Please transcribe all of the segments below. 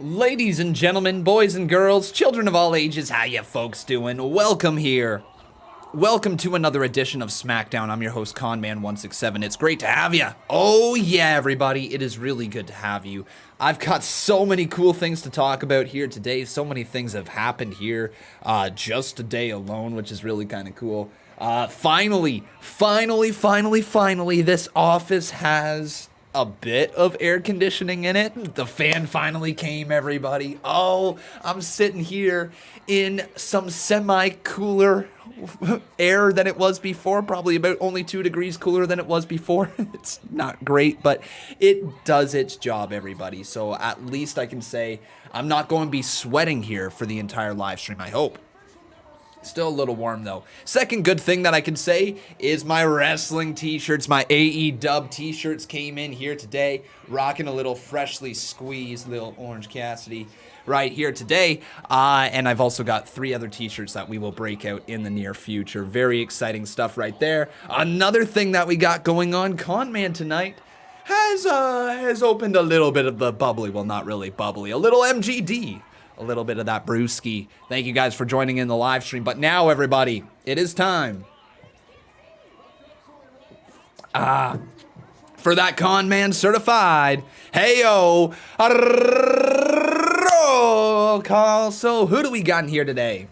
Ladies and gentlemen, boys and girls, children of all ages, how ya folks doing? Welcome here. Welcome to another edition of Smackdown. I'm your host, Conman167. It's great to have you. Oh yeah, everybody. It is really good to have you. I've got so many cool things to talk about here today. So many things have happened here just today alone, which is really kind of cool. Finally, this office has a bit of air conditioning in it. The fan finally came, everybody. Oh, I'm sitting here in some semi-cooler air than it was before, probably about only 2 degrees cooler than it was before. It's not great, but it does its job, everybody. So at least I can say I'm not going to be sweating here for the entire live stream, I hope. Still a little warm, though. Second good thing that I can say is my wrestling t-shirts, my AEW t-shirts came in here today. Rocking a little freshly squeezed little Orange Cassidy right here today. And I've also got 3 other t-shirts that we will break out in the near future. Very exciting stuff right there. Another thing that we got going on, Conman tonight has opened a little bit of the bubbly, well, not really bubbly, a little MGD. A little bit of that brewski. Thank you guys for joining in the live stream. But now, everybody, it is time for that Conman certified. Heyo, roll call. So who do we got in here today?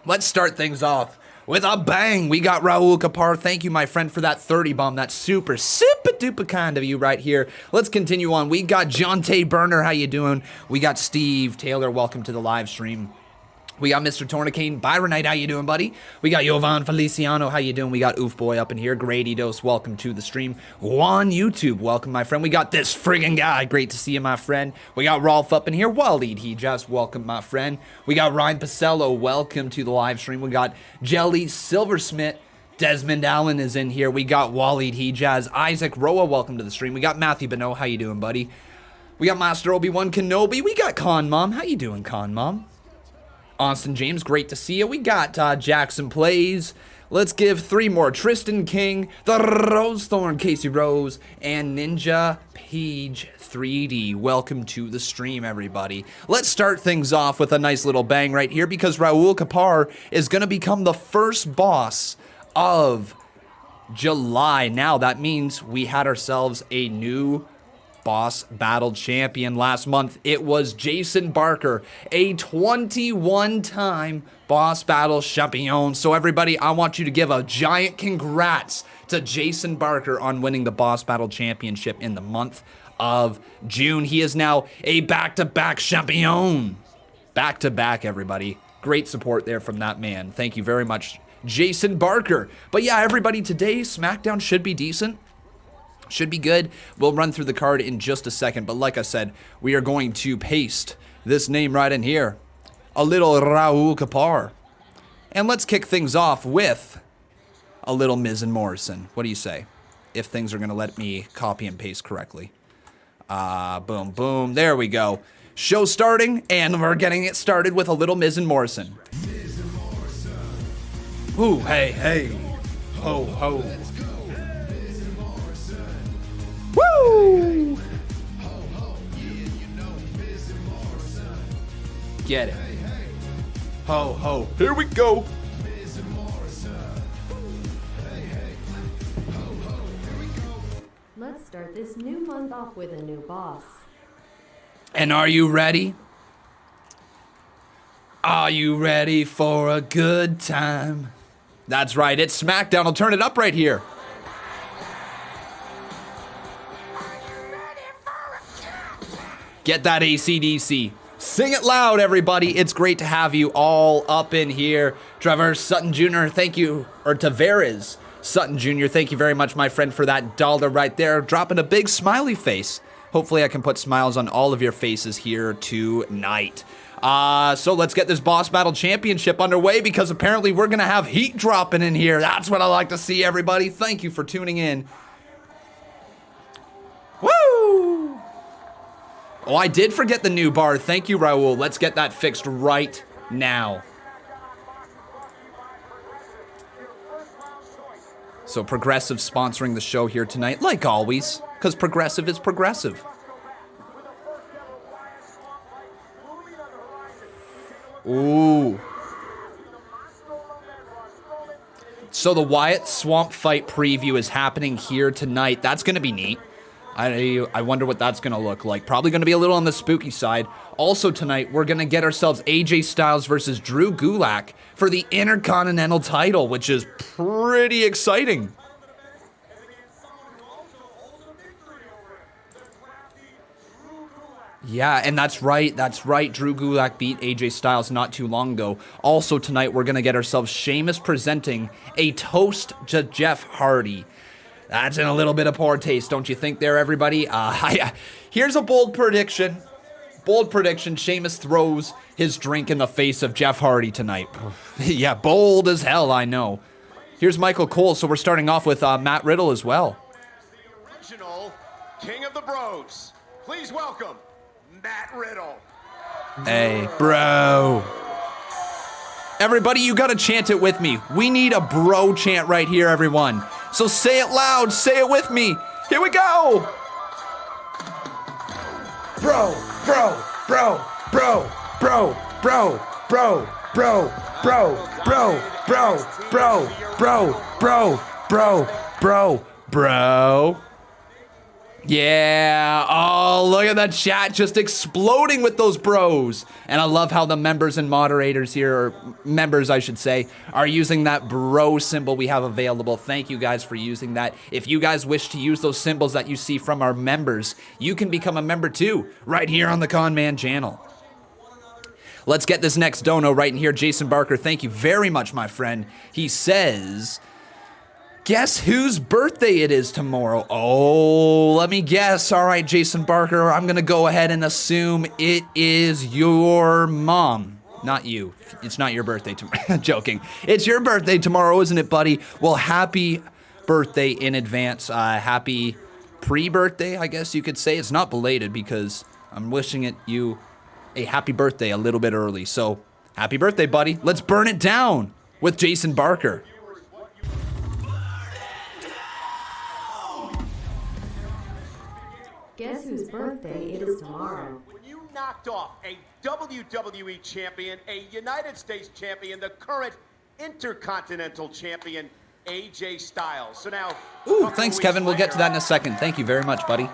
Let's start things off with a bang. We got Raul Kapar. Thank you, my friend, for that 30 bomb. That's super duper kind of you right here. Let's continue on. We got Jonte Burner. How you doing? We got Steve Taylor. Welcome to the live stream. We got Mr. Tornicane. Byron Knight. How you doing, buddy? We got Jovan Feliciano. How you doing? We got Oof Boy up in here. Grady Dose. Welcome to the stream. Juan YouTube. Welcome, my friend. We got this friggin' guy. Great to see you, my friend. We got Rolf up in here. Waleed Hijas. Welcome, my friend. We got Ryan Pacello. Welcome to the live stream. We got Jelly Silversmith. Desmond Allen is in here. We got Waleed Hijaz. Isaac Roa, welcome to the stream. We got Matthew Beno. How you doing, buddy? We got Master Obi-Wan Kenobi. We got Con Mom. How you doing, Con Mom? Austin James, great to see you. We got Jackson Plays. Let's give 3 more. Tristan King, the Rose Thorn, Casey Rose, and Ninja Page 3D. Welcome to the stream, everybody. Let's start things off with a nice little bang right here because Raul Kapar is going to become the first boss of July. Now that means we had ourselves a new boss battle champion last month. It was Jason Barker, a 21-time boss battle champion. So everybody, I want you to give a giant congrats to Jason Barker on winning the boss battle championship in the month of June. He is now a back-to-back champion. Back-to-back, everybody. Great support there from that man. Thank you very much, Jason Barker. But yeah, everybody, today SmackDown should be decent. Should be good. We'll run through the card in just a second. But like I said, we are going to paste this name right in here. A little Raul Kapar. And let's kick things off with a little Miz and Morrison. What do you say? If things are going to let me copy and paste correctly. Boom, boom. There we go. Show starting, and we're getting it started with a little Miz and Morrison. Ooh, hey, hey. Ho, ho. Woo! Get it. Ho, ho. Here we go. Let's start this new month off with a new boss. And are you ready? Are you ready for a good time? That's right, it's SmackDown. I'll turn it up right here. Get that AC/DC. Sing it loud, everybody. It's great to have you all up in here. Traverse Sutton Jr., thank you. Or Tavares Sutton Jr., thank you very much, my friend, for that $1 right there. Dropping a big smiley face. Hopefully I can put smiles on all of your faces here tonight. So let's get this Boss Battle Championship underway because apparently we're going to have heat dropping in here. That's what I like to see, everybody. Thank you for tuning in. Woo! Oh, I did forget the new bar. Thank you, Raul. Let's get that fixed right now. So Progressive sponsoring the show here tonight, like always, because Progressive is progressive. Ooh. So the Wyatt Swamp fight preview is happening here tonight. That's going to be neat. I wonder what that's going to look like. Probably going to be a little on the spooky side. Also tonight, we're going to get ourselves AJ Styles versus Drew Gulak for the Intercontinental Title, which is pretty exciting. Yeah, and that's right. Drew Gulak beat AJ Styles not too long ago. Also tonight, we're going to get ourselves Sheamus presenting a toast to Jeff Hardy. That's in a little bit of poor taste, don't you think there, everybody? Here's a bold prediction. Bold prediction, Sheamus throws his drink in the face of Jeff Hardy tonight. Yeah, bold as hell, I know. Here's Michael Cole, so we're starting off with Matt Riddle as well. The original King of the Bros. Please welcome Matt Riddle. Hey, bro. Everybody, you gotta chant it with me. We need a bro chant right here, everyone. So say it loud, say it with me. Here we go. Bro, bro, bro, bro, bro, bro, bro, bro, bro, bro, bro, bro, bro, bro, bro, bro. Yeah, oh, look at that chat just exploding with those bros. And I love how the members and moderators here, or members I should say, are using that bro symbol we have available. Thank you guys for using that. If you guys wish to use those symbols that you see from our members, you can become a member too, right here on the Conman channel. Let's get this next dono right in here. Jason Barker, thank you very much, my friend. He says, guess whose birthday it is tomorrow? Oh, let me guess. All right, Jason Barker, I'm going to go ahead and assume it is your mom. Not you. It's not your birthday tomorrow. Joking. It's your birthday tomorrow, isn't it, buddy? Well, happy birthday in advance. Happy pre-birthday, I guess you could say. It's not belated because I'm wishing you a happy birthday a little bit early. So, happy birthday, buddy. Let's burn it down with Jason Barker. Guess whose birthday it is tomorrow? When you knocked off a WWE champion, a United States champion, the current Intercontinental champion, AJ Styles. So now... Ooh, thanks, Kevin. We'll get to that in a second. Thank you very much, buddy.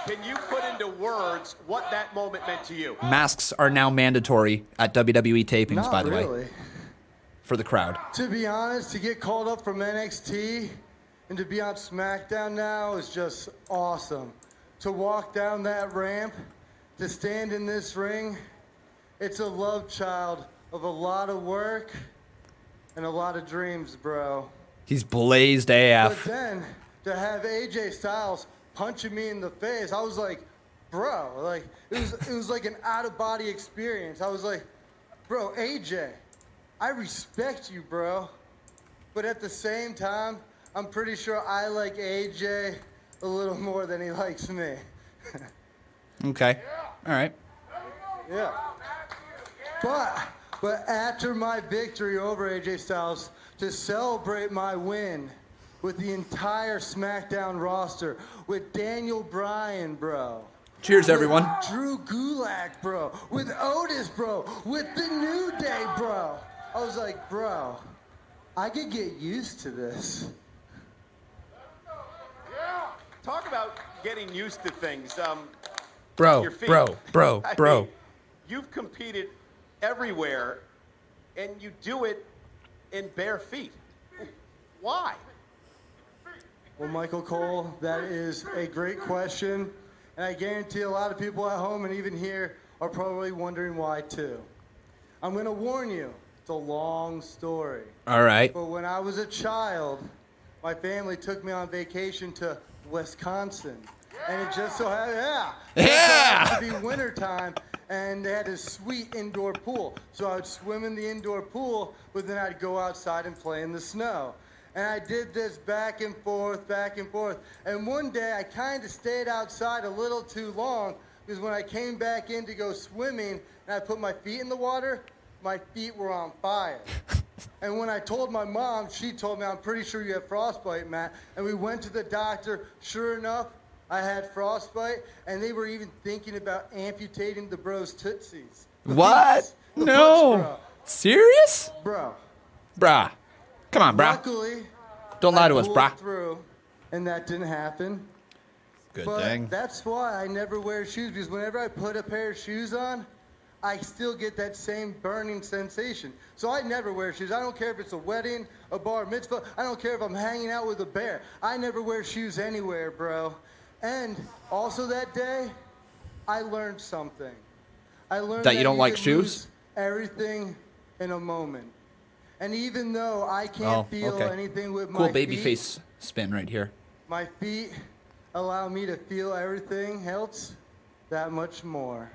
Can you put into words what that moment meant to you? Masks are now mandatory at WWE tapings, by the way. For the crowd. To be honest, to get called up from NXT and to be on Smackdown now is just awesome. To walk down that ramp, to stand in this ring, it's a love child of a lot of work and a lot of dreams, bro. He's blazed AF. But then, to have AJ Styles punching me in the face, I was like, bro, like, it was like an out-of-body experience. I was like, bro, AJ, I respect you, bro. But at the same time, I'm pretty sure I like AJ a little more than he likes me. Okay. All right. Yeah. But after my victory over AJ Styles, to celebrate my win with the entire SmackDown roster, with Daniel Bryan, bro. Cheers, everyone. With Drew Gulak, bro. With Otis, bro. With the New Day, bro. I was like, bro, I could get used to this. Talk about getting used to things. Bro, your feet. bro. I mean, you've competed everywhere, and you do it in bare feet. Why? Well, Michael Cole, that is a great question, and I guarantee a lot of people at home and even here are probably wondering why too. I'm going to warn you, it's a long story. All right. But when I was a child, my family took me on vacation to Wisconsin, and it just so happened, to be wintertime, and they had a sweet indoor pool. So I would swim in the indoor pool, but then I'd go outside and play in the snow. And I did this back and forth. And one day I kind of stayed outside a little too long, because when I came back in to go swimming and I put my feet in the water, my feet were on fire. And when I told my mom, she told me, I'm pretty sure you have frostbite, Matt. And we went to the doctor. Sure enough, I had frostbite, and they were even thinking about amputating the bros' tootsies. What? The No. foots, bro. Serious? Bro. Brah. Come on, brah. Luckily, Don't lie to I us, pulled brah. through, and that didn't happen. Good But thing. that's why I never wear shoes, because whenever I put a pair of shoes on, I still get that same burning sensation. So I never wear shoes. I don't care if it's a wedding, a bar mitzvah. I don't care if I'm hanging out with a bear. I never wear shoes anywhere, bro. And also that day, I learned something. I learned That you don't like can shoes? lose everything in a moment. And even though I can't feel anything with Cool my baby feet, face spin right here. my feet allow me to feel everything else that much more.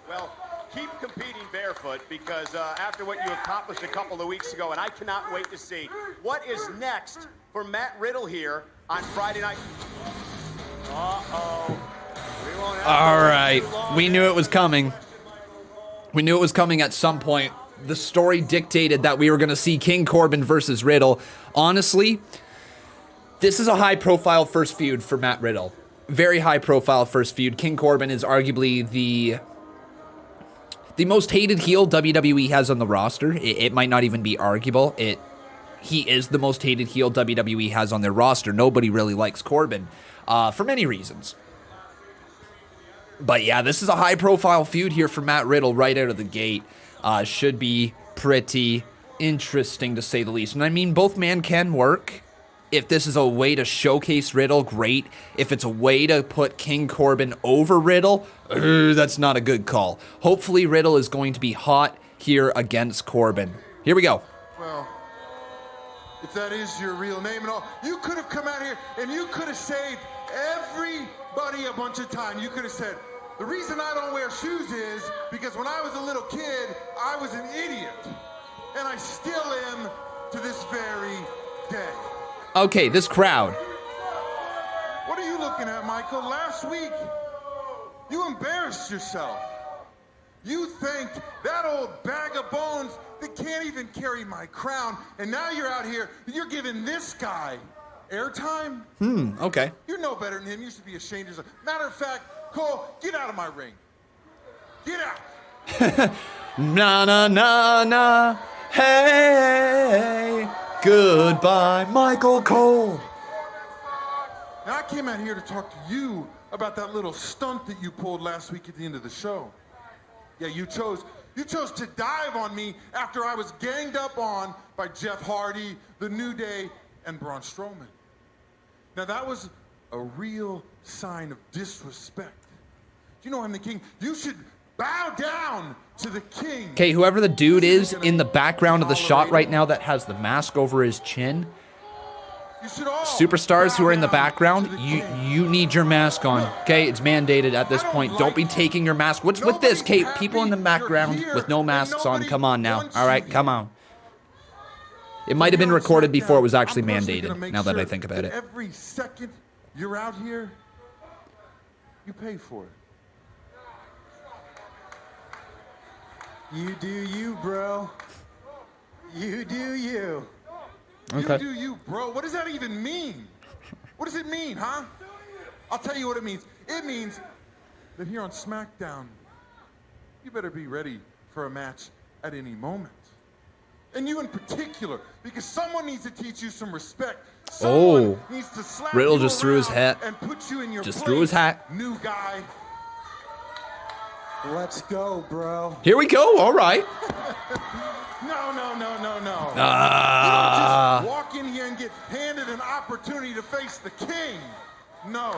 Well, keep competing barefoot because after what you accomplished a couple of weeks ago, and I cannot wait to see what is next for Matt Riddle here on Friday night. Uh-oh. We won't have to All wait right. too long. We knew it was coming. We knew it was coming at some point. The story dictated that we were going to see King Corbin versus Riddle. Honestly, this is a high-profile first feud for Matt Riddle. Very high-profile first feud. King Corbin is arguably the most hated heel WWE has on the roster. It might not even be arguable. He is the most hated heel WWE has on their roster. Nobody really likes Corbin for many reasons. But yeah, this is a high-profile feud here for Matt Riddle right out of the gate. Should be pretty interesting to say the least. And I mean, both men can work. If this is a way to showcase Riddle, great. If it's a way to put King Corbin over Riddle, that's not a good call. Hopefully Riddle is going to be hot here against Corbin. Here we go. Well, if that is your real name and all, you could have come out here and you could have saved everybody a bunch of time. You could have said, the reason I don't wear shoes is because when I was a little kid, I was an idiot. And I still am to this very day. Okay, this crowd. What are you looking at, Michael? Last week, you embarrassed yourself. You thanked that old bag of bones that can't even carry my crown, and now you're out here, you're giving this guy airtime? Okay. You're no better than him. You should be ashamed of yourself. Matter of fact, Cole, get out of my ring. Get out. Na na na na. Hey. Goodbye, Michael Cole. Now, I came out here to talk to you about that little stunt that you pulled last week at the end of the show. Yeah, you chose to dive on me after I was ganged up on by Jeff Hardy, The New Day, and Braun Strowman. Now, that was a real sign of disrespect. You know I'm the king. You should bow down to the king. Okay, whoever the dude is in the background of the shot right now that has the mask over his chin, You should all superstars who bow are in the down background, to the you king. need your mask on. Okay, it's mandated at this point. Don't be taking your mask. What's with this, Kate? People in the background with no masks on. Come on now. All right, come on. It might have been recorded before it was actually I'm personally gonna mandated, make now that I sure think about that it. Every second you're out here, you pay for it. You do you, bro. You do you. Okay. You do you, bro. What does that even mean? What does it mean, huh? I'll tell you what it means. It means that here on SmackDown, you better be ready for a match at any moment. And you in particular, because someone needs to teach you some respect. Someone needs to slap Riddle you just threw his around hat. and put you in your Just place. threw his hat. New guy. Let's go, bro. Here we go. All right. No. You don't Ah. just walk in here and get handed an opportunity to face the king. No.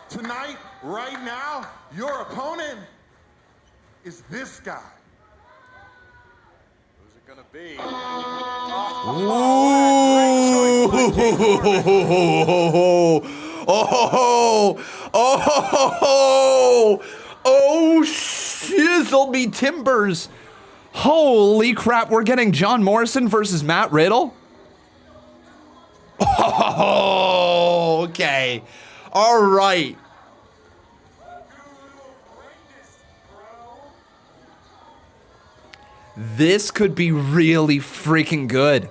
Tonight, right now, your opponent is this guy. Who's it going to be? Oh, shizzle me timbers. Holy crap, we're getting John Morrison versus Matt Riddle? Oh, okay. All right. This could be really freaking good.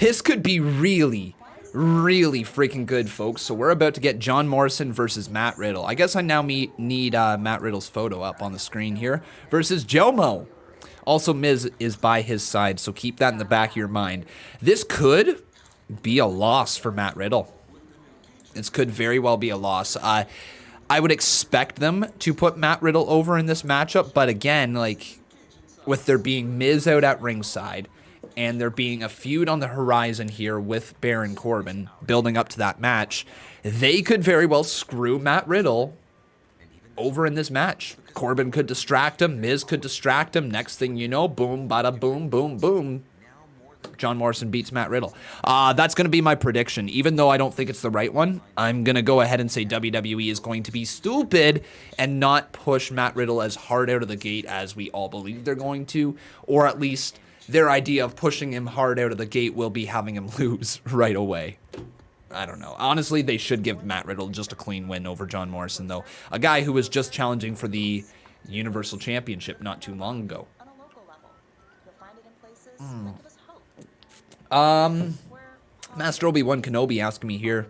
This could be really, really freaking good, folks. So we're about to get John Morrison versus Matt Riddle. I guess I now need Matt Riddle's photo up on the screen here. Versus Jomo. Also, Miz is by his side, so keep that in the back of your mind. This could be a loss for Matt Riddle. This could very well be a loss. I would expect them to put Matt Riddle over in this matchup, but again, like, with there being Miz out at ringside, and there being a feud on the horizon here with Baron Corbin, building up to that match, they could very well screw Matt Riddle over in this match. Corbin could distract him, Miz could distract him, next thing you know, boom, bada boom, boom, boom, John Morrison beats Matt Riddle. That's going to be my prediction. Even though I don't think it's the right one, I'm going to go ahead and say WWE is going to be stupid and not push Matt Riddle as hard out of the gate as we all believe they're going to, or at least their idea of pushing him hard out of the gate will be having him lose right away. I don't know. Honestly, they should give Matt Riddle just a clean win over John Morrison, though. A guy who was just challenging for the Universal Championship not too long ago. Master Obi-Wan Kenobi asking me here,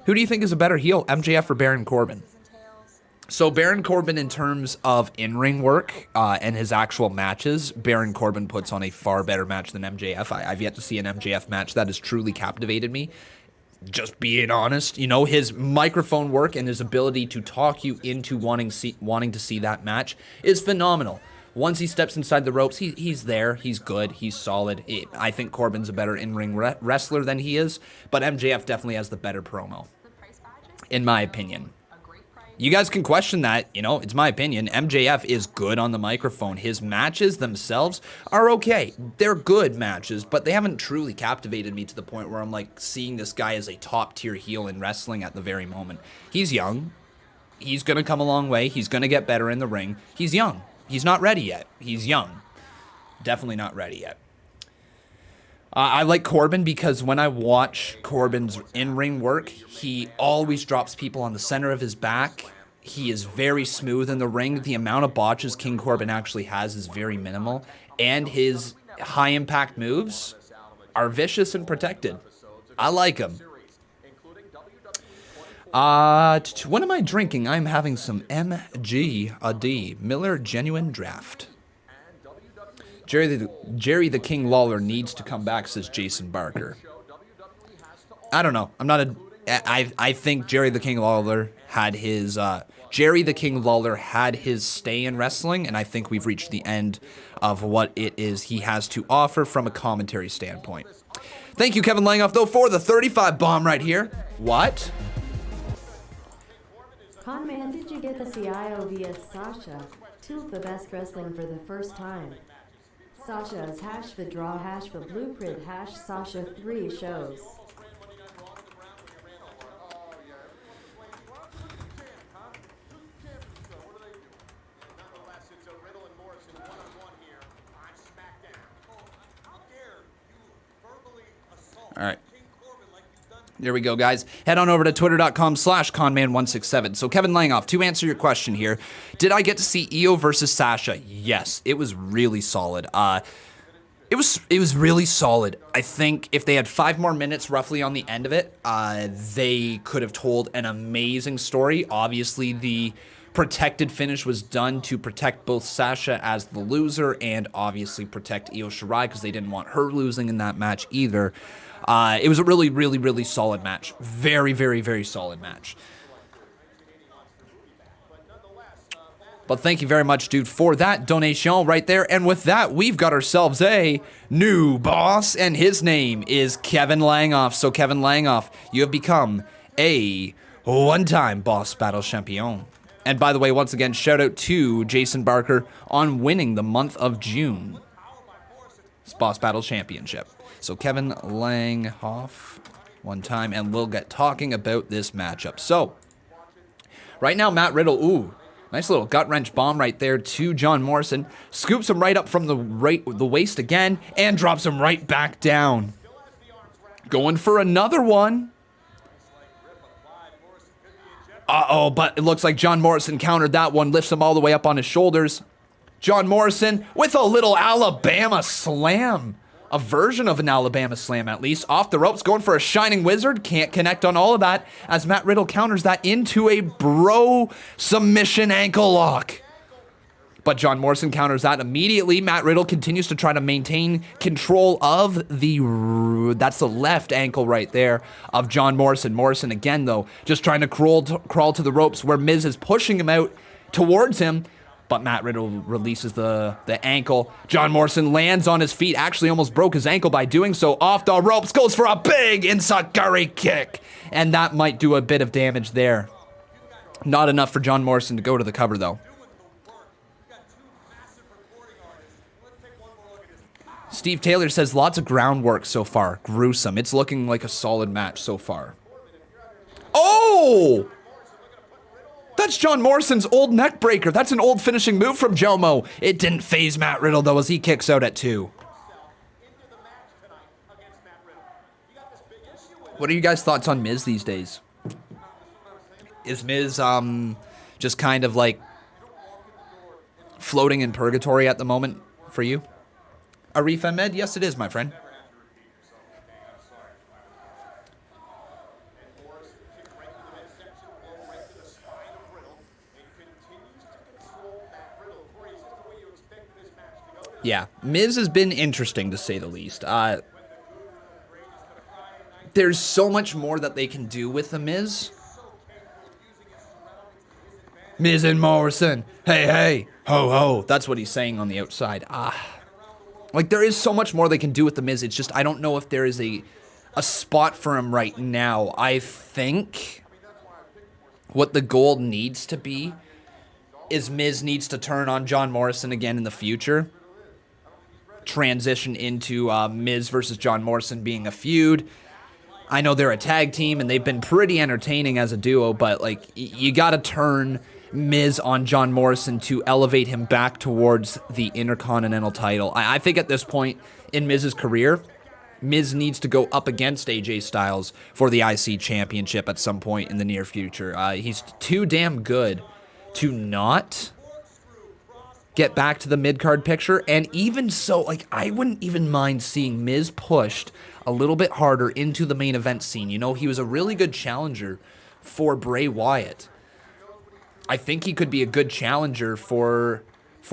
who do you think is a better heel, MJF or Baron Corbin? So Baron Corbin, in terms of in-ring work and his actual matches, Baron Corbin puts on a far better match than MJF. I've yet to see an MJF match that has truly captivated me. Just being honest, you know, his microphone work and his ability to talk you into wanting to see that match is phenomenal. Once he steps inside the ropes, he's there, he's good, he's solid. I think Corbin's a better in-ring wrestler than he is, but MJF definitely has the better promo, in my opinion. You guys can question that, you know, it's my opinion. MJF is good on the microphone. His matches themselves are okay. They're good matches, but they haven't truly captivated me to the point where I'm like seeing this guy as a top-tier heel in wrestling at the very moment. He's young. He's going to come a long way. He's going to get better in the ring. He's young. He's not ready yet. He's young. Definitely not ready yet. I like Corbin because when I watch Corbin's in-ring work, he always drops people on the center of his back. He is very smooth in the ring. The amount of botches King Corbin actually has is very minimal. And his high-impact moves are vicious and protected. I like him. What am I drinking? I'm having some MGD, Miller Genuine Draft. Jerry the King Lawler needs to come back, says Jason Barker. I don't know. I think Jerry the King Lawler had his stay in wrestling, and I think we've reached the end of what it is he has to offer from a commentary standpoint. Thank you, Kevin Langoff, though, for the 35 bomb right here. What? Conman, did you get the CIO via Sasha? Two of the best wrestling for the first time. Sasha is # the draw # the blueprint # Sasha 3 shows. All right. There we go, guys. Head on over to twitter.com/Conman167. So, Kevin Langoff, to answer your question here, did I get to see Io versus Sasha? Yes, it was really solid. It was really solid. I think if they had 5 more minutes roughly on the end of it, they could have told an amazing story. Obviously, the protected finish was done to protect both Sasha as the loser and obviously protect Io Shirai because they didn't want her losing in that match either. It was a really, really, really solid match. Very, very, very solid match. But thank you very much, dude, for that donation right there. And with that, we've got ourselves a new boss, and his name is Kevin Langoff. So, Kevin Langoff, you have become a one-time Boss Battle Champion. And by the way, once again, shout out to Jason Barker on winning the month of June Boss Battle Championship. So Kevin Langoff, one time, and we'll get talking about this matchup. So, right now, Matt Riddle, ooh, nice little gut-wrench bomb right there to John Morrison. Scoops him right up from the waist again, and drops him right back down. Going for another one. Uh-oh, but it looks like John Morrison countered that one, lifts him all the way up on his shoulders. John Morrison with a little Alabama slam. a version of an Alabama slam at least. Off the ropes, going for a Shining Wizard. Can't connect on all of that as Matt Riddle counters that into a bro submission ankle lock. But John Morrison counters that immediately. Matt Riddle continues to try to maintain control of that's the left ankle right there of John Morrison. Morrison again, though, just trying to crawl to the ropes where Miz is pushing him out towards him. But Matt Riddle releases the ankle. John Morrison lands on his feet, actually almost broke his ankle by doing so. Off the ropes, goes for a big enziguri kick. And that might do a bit of damage there. Not enough for John Morrison to go to the cover, though. Steve Taylor says lots of groundwork so far. Gruesome. It's looking like a solid match so far. Oh! That's John Morrison's old neck breaker. That's an old finishing move from Jomo. It didn't phase Matt Riddle, though, as he kicks out at 2. What are you guys' thoughts on Miz these days? Is Miz just kind of like floating in purgatory at the moment for you? Arif Ahmed? Yes, it is, my friend. Yeah, Miz has been interesting, to say the least. There's so much more that they can do with the Miz. Miz and Morrison. Hey, hey. Ho, ho. That's what he's saying on the outside. Like, there is so much more they can do with the Miz. It's just, I don't know if there is a spot for him right now. I think what the goal needs to be is Miz needs to turn on John Morrison again in the future. Transition into Miz versus John Morrison being a feud. I know they're a tag team, and they've been pretty entertaining as a duo, but, like, you gotta turn Miz on John Morrison to elevate him back towards the Intercontinental title. I think at this point in Miz's career, Miz needs to go up against AJ Styles for the IC championship at some point in the near future. He's too damn good to not get back to the mid-card picture, and even so, like, I wouldn't even mind seeing Miz pushed a little bit harder into the main event scene. You know, he was a really good challenger for Bray Wyatt. I think he could be a good challenger for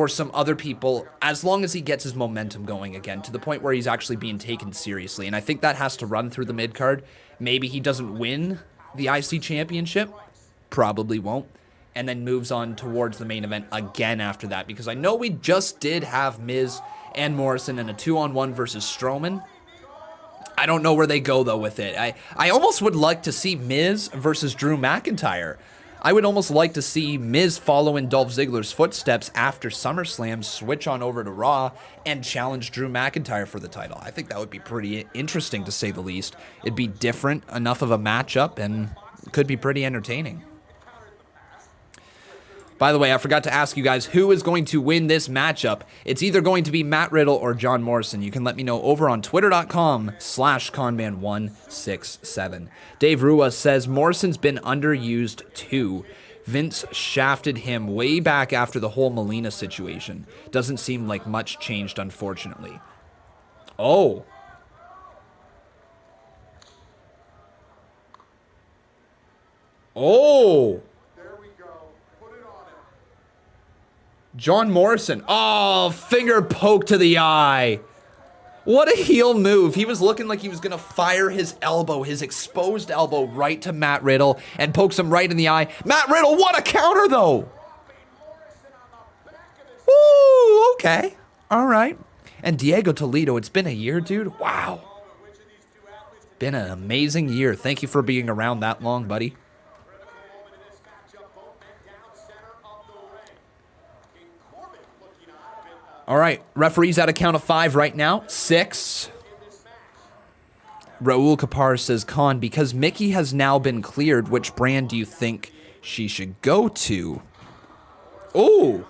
some other people as long as he gets his momentum going again to the point where he's actually being taken seriously. And I think that has to run through the mid-card. Maybe he doesn't win the IC championship. Probably won't. And then moves on towards the main event again after that. Because I know we just did have Miz and Morrison in a 2-on-1 versus Strowman. I don't know where they go, though, with it. I almost would like to see Miz versus Drew McIntyre. I would almost like to see Miz follow in Dolph Ziggler's footsteps after SummerSlam, switch on over to Raw, and challenge Drew McIntyre for the title. I think that would be pretty interesting, to say the least. It'd be different enough of a matchup and could be pretty entertaining. By the way, I forgot to ask you guys who is going to win this matchup. It's either going to be Matt Riddle or John Morrison. You can let me know over on twitter.com/Conman167. Dave Rua says Morrison's been underused too. Vince shafted him way back after the whole Melina situation. Doesn't seem like much changed, unfortunately. Oh. Oh. John Morrison. Oh, finger poke to the eye. What a heel move. He was looking like he was going to fire his elbow, his exposed elbow, right to Matt Riddle and pokes him right in the eye. Matt Riddle, what a counter, though. Ooh, okay. All right. And Diego Toledo, it's been a year, dude. Wow. Been an amazing year. Thank you for being around that long, buddy. All right, referees at a count of 5 right now. 6. Raul Kapar says, Khan, because Mickey has now been cleared, which brand do you think she should go to? Oh,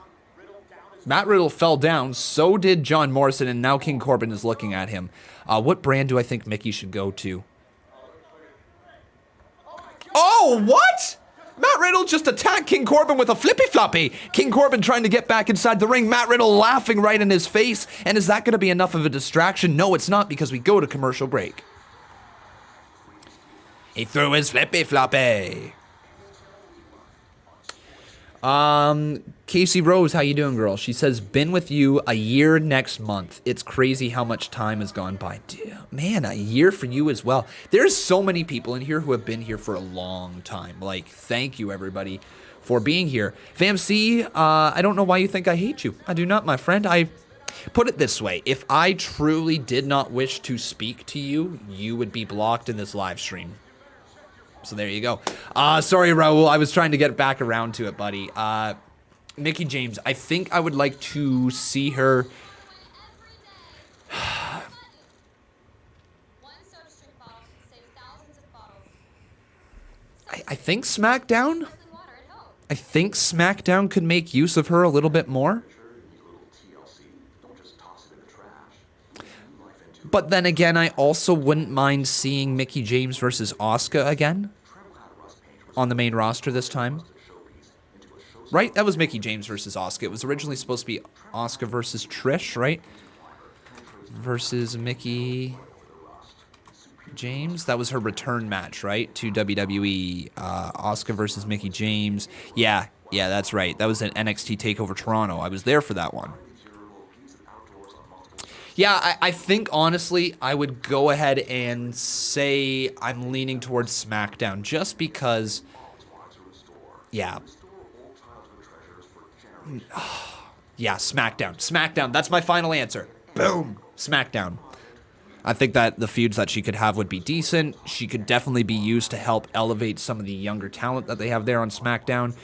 Matt Riddle fell down. So did John Morrison, and now King Corbin is looking at him. What brand do I think Mickey should go to? Oh, what? Matt Riddle just attacked King Corbin with a flippy floppy. King Corbin trying to get back inside the ring. Matt Riddle laughing right in his face. And is that going to be enough of a distraction? No, it's not, because we go to commercial break. He threw his flippy floppy. Casey Rose, how you doing, girl? She says, been with you a year next month. It's crazy how much time has gone by. Dude, man, a year for you as well. There's so many people in here who have been here for a long time. Like, thank you, everybody, for being here. FamC, I don't know why you think I hate you. I do not, my friend. I put it this way. If I truly did not wish to speak to you, you would be blocked in this live stream. So there you go. Sorry, Raul. I was trying to get back around to it, buddy. Mickie James, I think I would like to see her. I think SmackDown. I think SmackDown could make use of her a little bit more. But then again, I also wouldn't mind seeing Mickie James versus Asuka again on the main roster this time. Right? That was Mickie James versus Asuka. It was originally supposed to be Asuka versus Trish, right? Versus Mickie James. That was her return match, right? To WWE. Asuka versus Mickie James. Yeah, that's right. That was an NXT TakeOver Toronto. I was there for that one. Yeah, I think, honestly, I would go ahead and say I'm leaning towards SmackDown just because, yeah. Yeah, SmackDown. SmackDown, that's my final answer. Boom, SmackDown. I think that the feuds that she could have would be decent. She could definitely be used to help elevate some of the younger talent that they have there on SmackDown.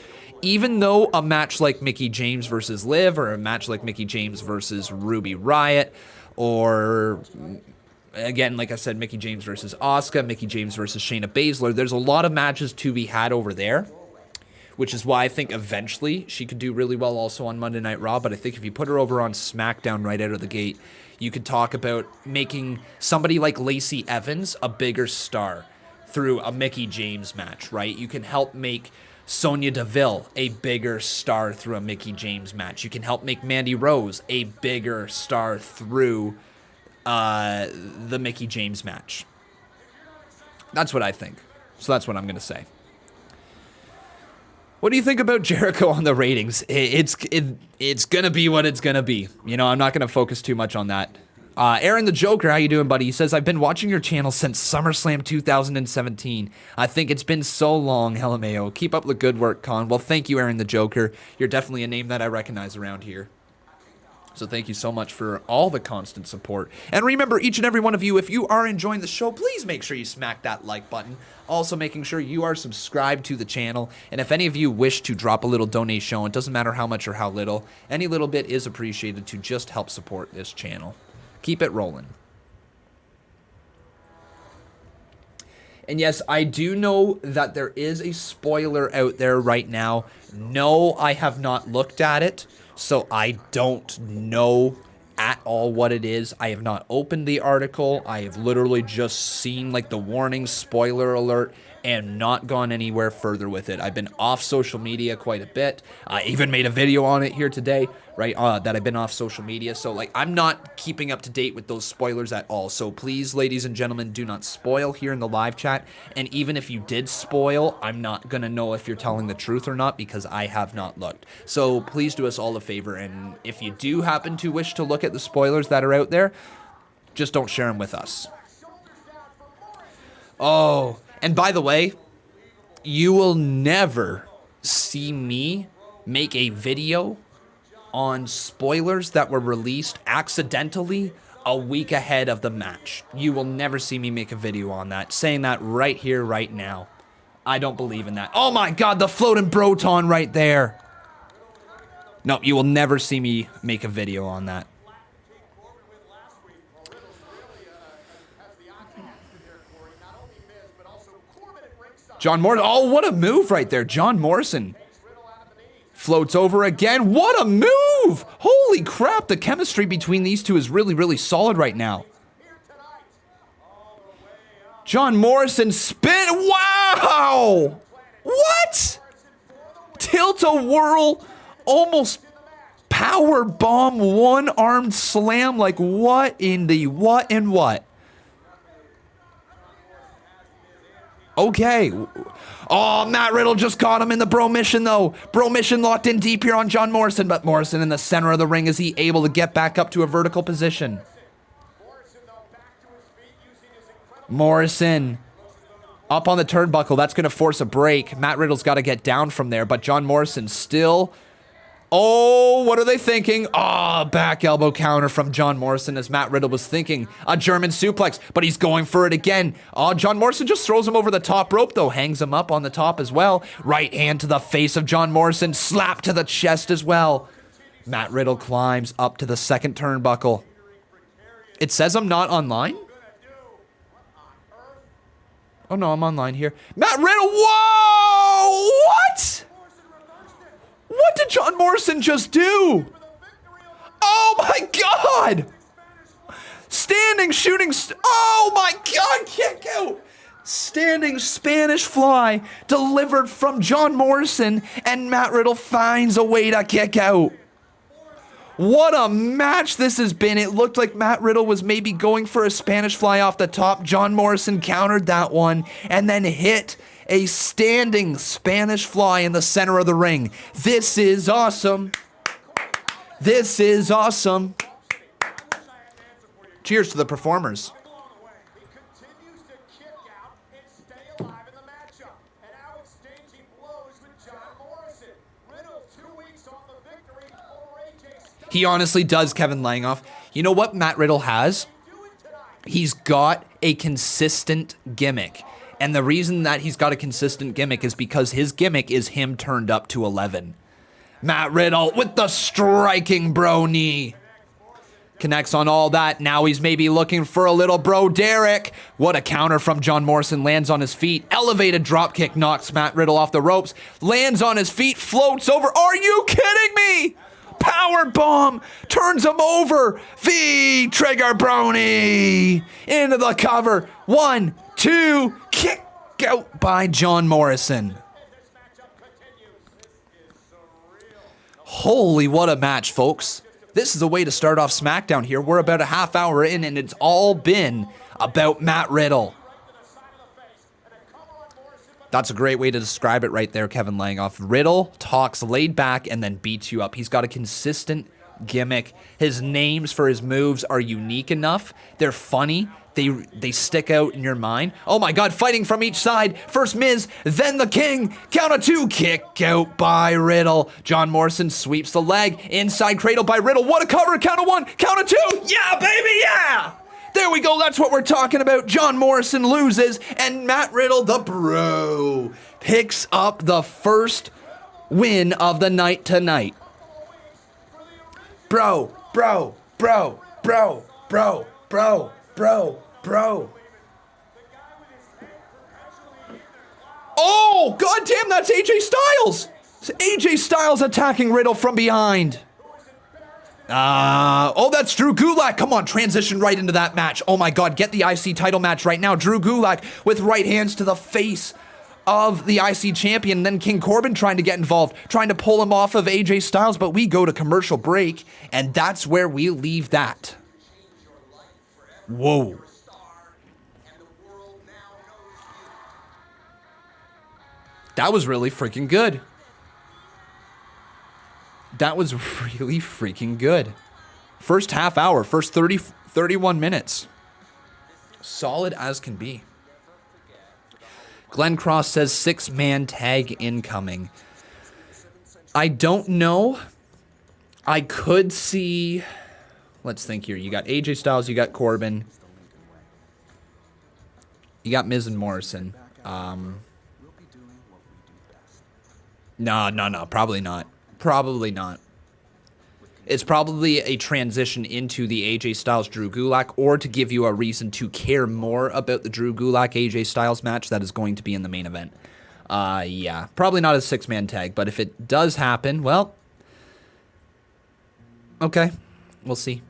Even though a match like Mickie James versus Liv, or a match like Mickie James versus Ruby Riott, or, again, like I said, Mickie James versus Asuka, Mickie James versus Shayna Baszler, there's a lot of matches to be had over there, which is why I think eventually she could do really well also on Monday Night Raw. But I think if you put her over on SmackDown right out of the gate, you could talk about making somebody like Lacey Evans a bigger star through a Mickie James match, right? You can help make Sonya Deville a bigger star through a Mickie James match. You can help make Mandy Rose a bigger star through the Mickie James match. That's what I think. So that's what I'm going to say. What do you think about Jericho on the ratings? It's going to be what it's going to be. You know, I'm not going to focus too much on that. Aaron the Joker, how you doing, buddy? He says, I've been watching your channel since SummerSlam 2017. I think it's been so long, LMAO. Keep up the good work, Con. Well, thank you, Aaron the Joker. You're definitely a name that I recognize around here. So thank you so much for all the constant support. And remember, each and every one of you, if you are enjoying the show, please make sure you smack that like button. Also making sure you are subscribed to the channel. And if any of you wish to drop a little donation, it doesn't matter how much or how little. Any little bit is appreciated to just help support this channel. Keep it rolling. And yes, I do know that there is a spoiler out there right now. No, I have not looked at it, so I don't know at all what it is. I have not opened the article. I have literally just seen like the warning, spoiler alert, and not gone anywhere further with it. I've been off social media quite a bit. I even made a video on it here today, right, that I've been off social media. So, like, I'm not keeping up to date with those spoilers at all. So please, ladies and gentlemen, do not spoil here in the live chat. And even if you did spoil, I'm not going to know if you're telling the truth or not because I have not looked. So please do us all a favor. And if you do happen to wish to look at the spoilers that are out there, just don't share them with us. Oh, and by the way, you will never see me make a video on spoilers that were released accidentally a week ahead of the match. You will never see me make a video on that. Saying that right here, right now. I don't believe in that. Oh my God, the floating Broton right there. No, you will never see me make a video on that. John Morrison. Oh, what a move right there. John Morrison floats over again. What a move! Holy crap, the chemistry between these two is really, really solid right now. John Morrison spin. Wow! What? tilt-a-whirl, almost power bomb, one-armed slam. Like, what in the what and what? Okay. Oh, Matt Riddle just got him in the bro mission, though. Bro mission locked in deep here on John Morrison, but Morrison in the center of the ring. Is he able to get back up to a vertical position? Morrison up on the turnbuckle. That's going to force a break. Matt Riddle's got to get down from there, but John Morrison still... Oh, what are they thinking? Ah, back elbow counter from John Morrison as Matt Riddle was thinking a German suplex, but he's going for it again. Oh, John Morrison just throws him over the top rope, though. Hangs him up on the top as well. Right hand to the face of John Morrison. Slap to the chest as well. Matt Riddle climbs up to the second turnbuckle. It says I'm not online? Oh, no, I'm online here. Matt Riddle, whoa! What? What did John Morrison just do? Oh my God! Standing, shooting, oh my God, kick out! Standing Spanish fly delivered from John Morrison, and Matt Riddle finds a way to kick out. What a match this has been. It looked like Matt Riddle was maybe going for a Spanish fly off the top. John Morrison countered that one and then hit a standing Spanish fly in the center of the ring. This is awesome. This is awesome. Cheers to the performers. He honestly does, Kevin Langoff. You know what Matt Riddle has? He's got a consistent gimmick. And the reason that he's got a consistent gimmick is because his gimmick is him turned up to 11. Matt Riddle with the striking bro knee. Connects on all that. Now he's maybe looking for a little bro Derek. What a counter from John Morrison. Lands on his feet. Elevated dropkick knocks Matt Riddle off the ropes. Lands on his feet. Floats over. Are you kidding me? Power bomb. Turns him over. V-trigger brony. Into the cover. 1, 2, kick out by John Morrison. Holy, what a match, folks. This is a way to start off SmackDown here. We're about a half hour in, and it's all been about Matt Riddle. That's a great way to describe it right there, Kevin Langoff. Riddle talks laid back and then beats you up. He's got a consistent gimmick. His names for his moves are unique enough. They're funny. They stick out in your mind. Oh my God, fighting from each side. First Miz, then the King. Count of 2, kick out by Riddle. John Morrison sweeps the leg. Inside cradle by Riddle. What a cover. Count of 1, count of 2. Yeah, baby, yeah. There we go. That's what we're talking about. John Morrison loses, and Matt Riddle, the bro, picks up the first win of the night tonight. Bro. Oh, goddamn, that's AJ Styles. It's AJ Styles attacking Riddle from behind. Oh, that's Drew Gulak. Come on, transition right into that match. Oh my God, get the IC title match right now. Drew Gulak with right hands to the face of the IC champion. And then King Corbin trying to get involved, trying to pull him off of AJ Styles. But we go to commercial break, and that's where we leave that. Whoa. That was really freaking good. That was really freaking good. First half hour, first 31 minutes. Solid as can be. Glenn Cross says 6-man tag incoming. I don't know. I could see... Let's think here. You got AJ Styles, you got Corbin. You got Miz and Morrison. No, probably not. Probably not. It's probably a transition into the AJ Styles Drew Gulak, or to give you a reason to care more about the Drew Gulak AJ Styles match that is going to be in the main event. Yeah, probably not a 6-man tag, but if it does happen, well, okay, we'll see.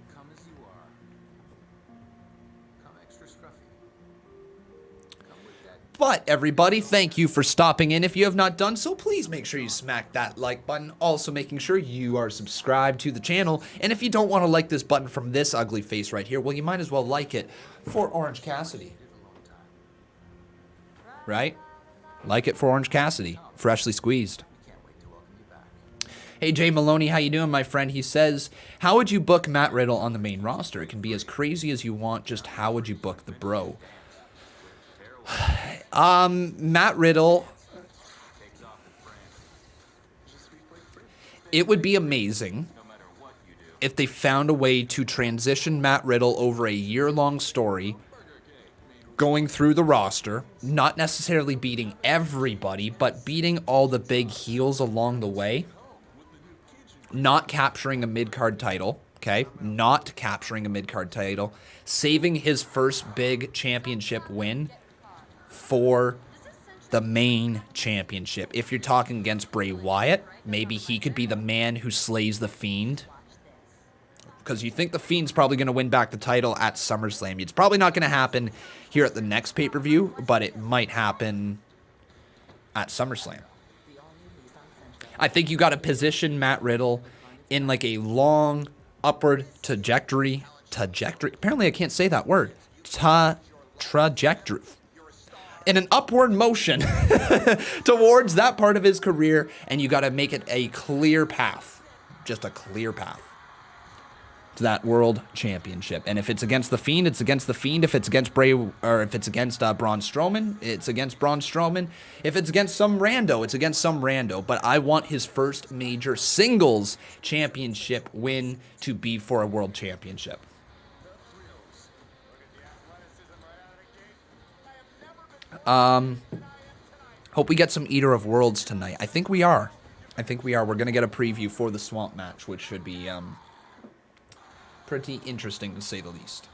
But everybody, thank you for stopping in. If you have not done so, please make sure you smack that like button. Also making sure you are subscribed to the channel. And if you don't want to like this button from this ugly face right here, well, you might as well like it for Orange Cassidy. Right? Like it for Orange Cassidy. Freshly squeezed. Hey, Jay Maloney, how you doing, my friend? He says, how would you book Matt Riddle on the main roster? It can be as crazy as you want. Just how would you book the bro? Matt Riddle, it would be amazing if they found a way to transition Matt Riddle over a year-long story, going through the roster, not necessarily beating everybody, but beating all the big heels along the way, not capturing a mid-card title, okay, not capturing a mid-card title, saving his first big championship win for the main championship. If you're talking against Bray Wyatt, maybe he could be the man who slays the Fiend. Because you think the Fiend's probably going to win back the title at SummerSlam. It's probably not going to happen here at the next pay-per-view, but it might happen at SummerSlam. I think you got to position Matt Riddle in like a long upward trajectory. Apparently I can't say that word. Trajectory. In an upward motion towards that part of his career, and you got to make it a clear path, just a clear path to that world championship. And if it's against the Fiend, it's against the Fiend. If it's against Bray, or if it's against Braun Strowman, it's against Braun Strowman. If it's against some rando, it's against some rando. But I want his first major singles championship win to be for a world championship. Hope we get some Eater of Worlds tonight. I think we are. We're going to get a preview for the Swamp match, which should be pretty interesting to say the least.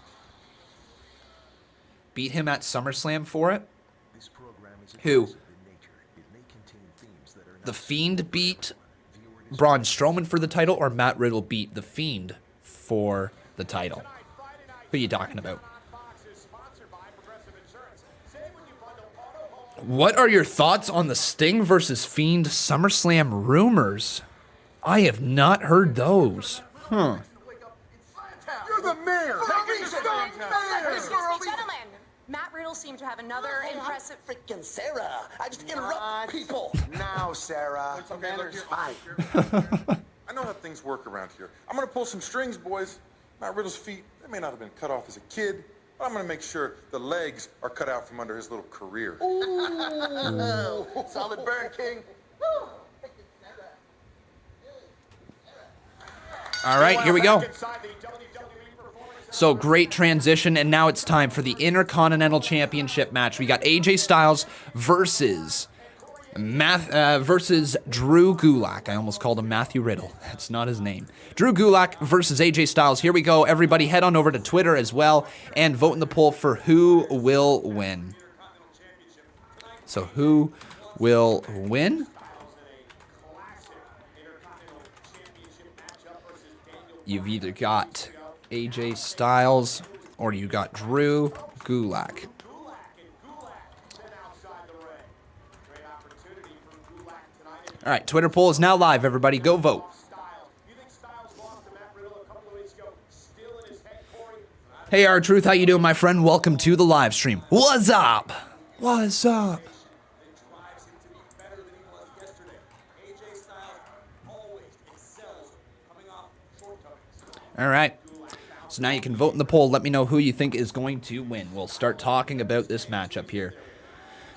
Beat him at SummerSlam for it? Who? The Fiend beat Braun Strowman for the title, or Matt Riddle beat The Fiend for the title? Who are you talking about? What are your thoughts on the Sting versus Fiend SummerSlam rumors? I have not heard those. Huh. You're the mayor! Ladies and gentlemen, Matt Riddle seemed to have another impressive... Freaking Sarah! I just interrupt people! Now, Sarah. Okay, look here. Fine. I know how things work around here. I'm gonna pull some strings, boys. Matt Riddle's feet, they may not have been cut off as a kid, but I'm gonna make sure the legs are cut out from under his little career. Ooh! Solid burn, King! All right, here we go. So great transition, and now it's time for the Intercontinental Championship match. We got AJ Styles versus Drew Gulak. I almost called him Matthew Riddle. That's not his name. Drew Gulak versus AJ Styles. Here we go. Everybody head on over to Twitter as well and vote in the poll for who will win. So who will win? You've either got AJ Styles or you got Drew Gulak. All right, Twitter poll is now live. Everybody go vote. Hey, R-Truth, how you doing, my friend? Welcome to the live stream. What's up? What's up? All right. So now you can vote in the poll. Let me know who you think is going to win. We'll start talking about this matchup here.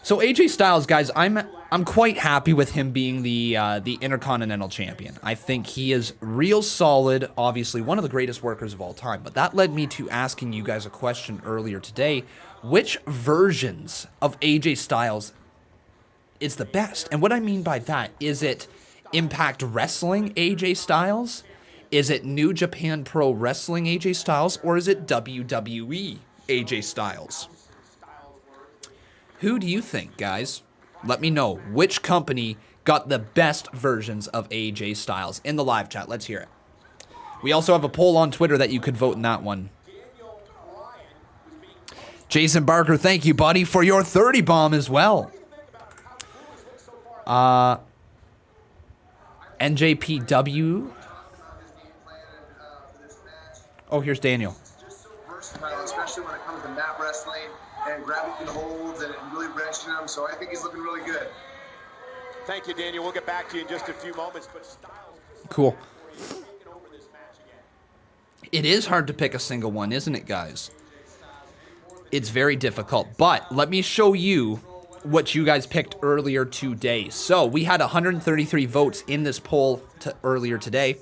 So AJ Styles, guys, I'm quite happy with him being the Intercontinental Champion. I think he is real solid, obviously one of the greatest workers of all time. But that led me to asking you guys a question earlier today. Which versions of AJ Styles is the best? And what I mean by that, is it Impact Wrestling AJ Styles? Is it New Japan Pro Wrestling AJ Styles? Or is it WWE AJ Styles? Who do you think, guys? Let me know which company got the best versions of AJ Styles in the live chat. Let's hear it. We also have a poll on Twitter that you could vote in that one. Jason Barker, thank you, buddy, for your 30 bomb as well. NJPW. Oh, here's Daniel. Versatile, especially when it comes to mat wrestling and grabbing the holds and really wrenching them. So I think he's looking really good. Thank you, Daniel. We'll get back to you in just a few moments. But Styles, cool. It is hard to pick a single one, isn't it, guys? It's very difficult. But let me show you what you guys picked earlier today. So we had 133 votes in this poll earlier today.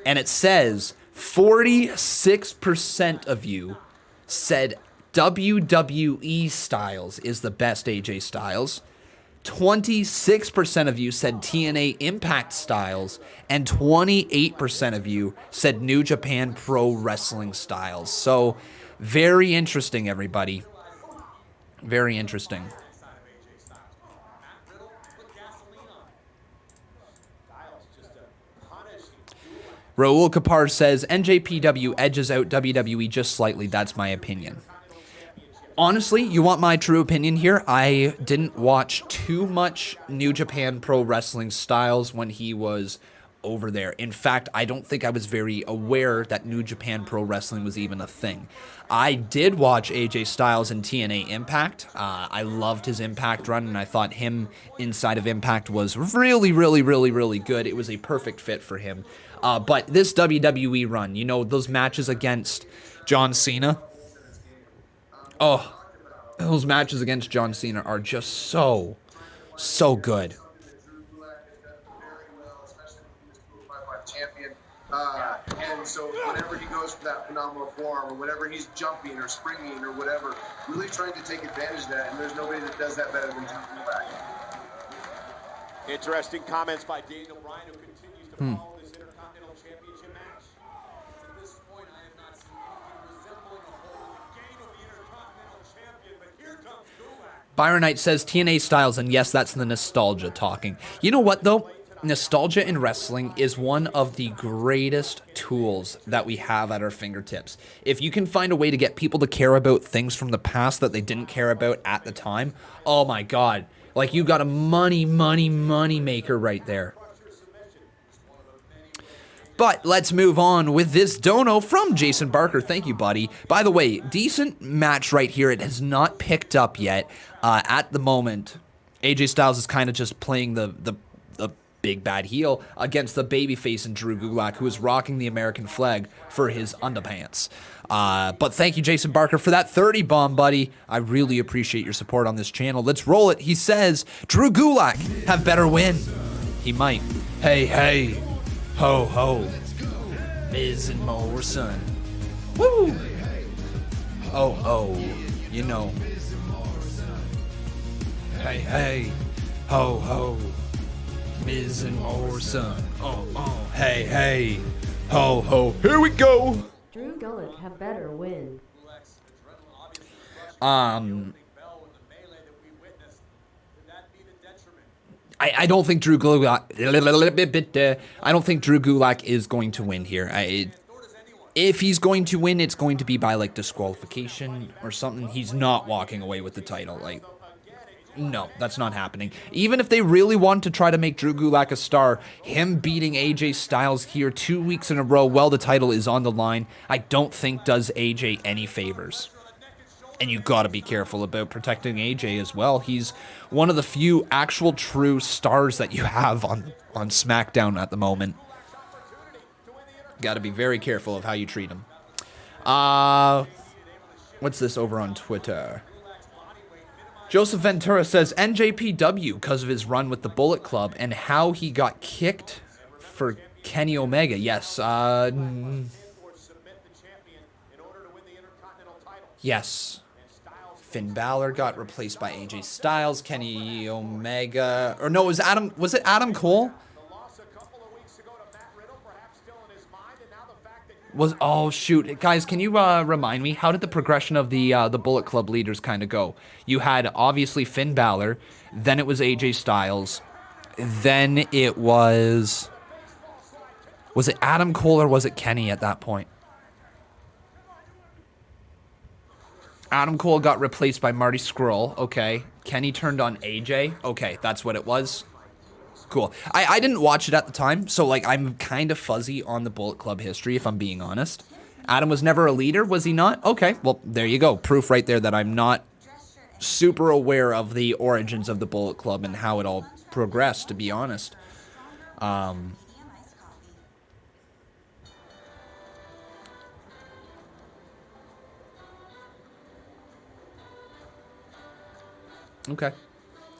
And it says 46% of you said WWE Styles is the best AJ Styles. 26% of you said TNA Impact Styles, and 28% of you said New Japan Pro Wrestling Styles. So, very interesting, everybody. Very interesting. Raul Kapar says, NJPW edges out WWE just slightly. That's my opinion. Honestly, you want my true opinion here? I didn't watch too much New Japan Pro Wrestling Styles when he was over there. In fact, I don't think I was very aware that New Japan Pro Wrestling was even a thing. I did watch AJ Styles in TNA Impact. I loved his Impact run, and I thought him inside of Impact was really, really, really, really good. It was a perfect fit for him. But this WWE run, you know, those matches against John Cena, oh, those matches against John Cena are just so good. And so whenever he goes for that phenomenal form, or whenever he's jumping or springing or whatever, really trying to take advantage of that, and there's nobody that does that better than Drew Gulak. interesting comments by Daniel Bryan, who continues to follow this Intercontinental Championship match. At this point, I have not seen anything resembling a whole game of the Intercontinental Champion, but here comes Gulak. Byron Knight says TNA Styles, and yes, that's the nostalgia talking. You know what, though? Nostalgia in wrestling is one of the greatest tools that we have at our fingertips. If you can find a way to get people to care about things from the past that they didn't care about at the time, oh my God. Like, you got a money maker right there. But let's move on with this dono from Jason Barker. Thank you, buddy. By the way, decent match right here. It has not picked up yet. At the moment, AJ Styles is kind of just playing the big bad heel against the babyface and Drew Gulak, who is rocking the American flag for his underpants. But thank you, Jason Barker, for that 30 bomb, buddy. I really appreciate your support on this channel. Let's roll it. He says, Drew Gulak have better win. He might. Hey, hey. Ho, ho. Miz and Morrison. Woo! Oh, oh. You know. Hey, hey. Ho, ho. Miz and Morrison. Oh, oh. Hey, hey. Ho, ho. Here we go. Drew Gulak have better win. I don't think Drew Gulak. I don't think Drew Gulak is going to win here. If he's going to win, it's going to be by like disqualification or something. He's not walking away with the title. Like, no, that's not happening. Even if they really want to try to make Drew Gulak a star, him beating AJ Styles here 2 weeks in a row while the title is on the line, I don't think does AJ any favors. And you got to be careful about protecting AJ as well. He's one of the few actual true stars that you have on SmackDown at the moment. Got to be very careful of how you treat him. What's this over on Twitter? Joseph Ventura says NJPW because of his run with the Bullet Club and how he got kicked for Kenny Omega. Yes. Yes. Finn Balor got replaced by AJ Styles, Kenny Omega, or no, was it Adam Cole? Oh shoot, guys, can you remind me, how did the progression of the Bullet Club leaders kind of go? You had obviously Finn Balor, then it was AJ Styles, then it was it Adam Cole or was it Kenny at that point? Adam Cole got replaced by Marty Scurll. Okay. Kenny turned on AJ. Okay, that's what it was. Cool. I didn't watch it at the time, so like I'm kind of fuzzy on the Bullet Club history, if I'm being honest. Adam was never a leader, was he not? Okay, well, there you go. Proof right there that I'm not super aware of the origins of the Bullet Club and how it all progressed, to be honest. Okay.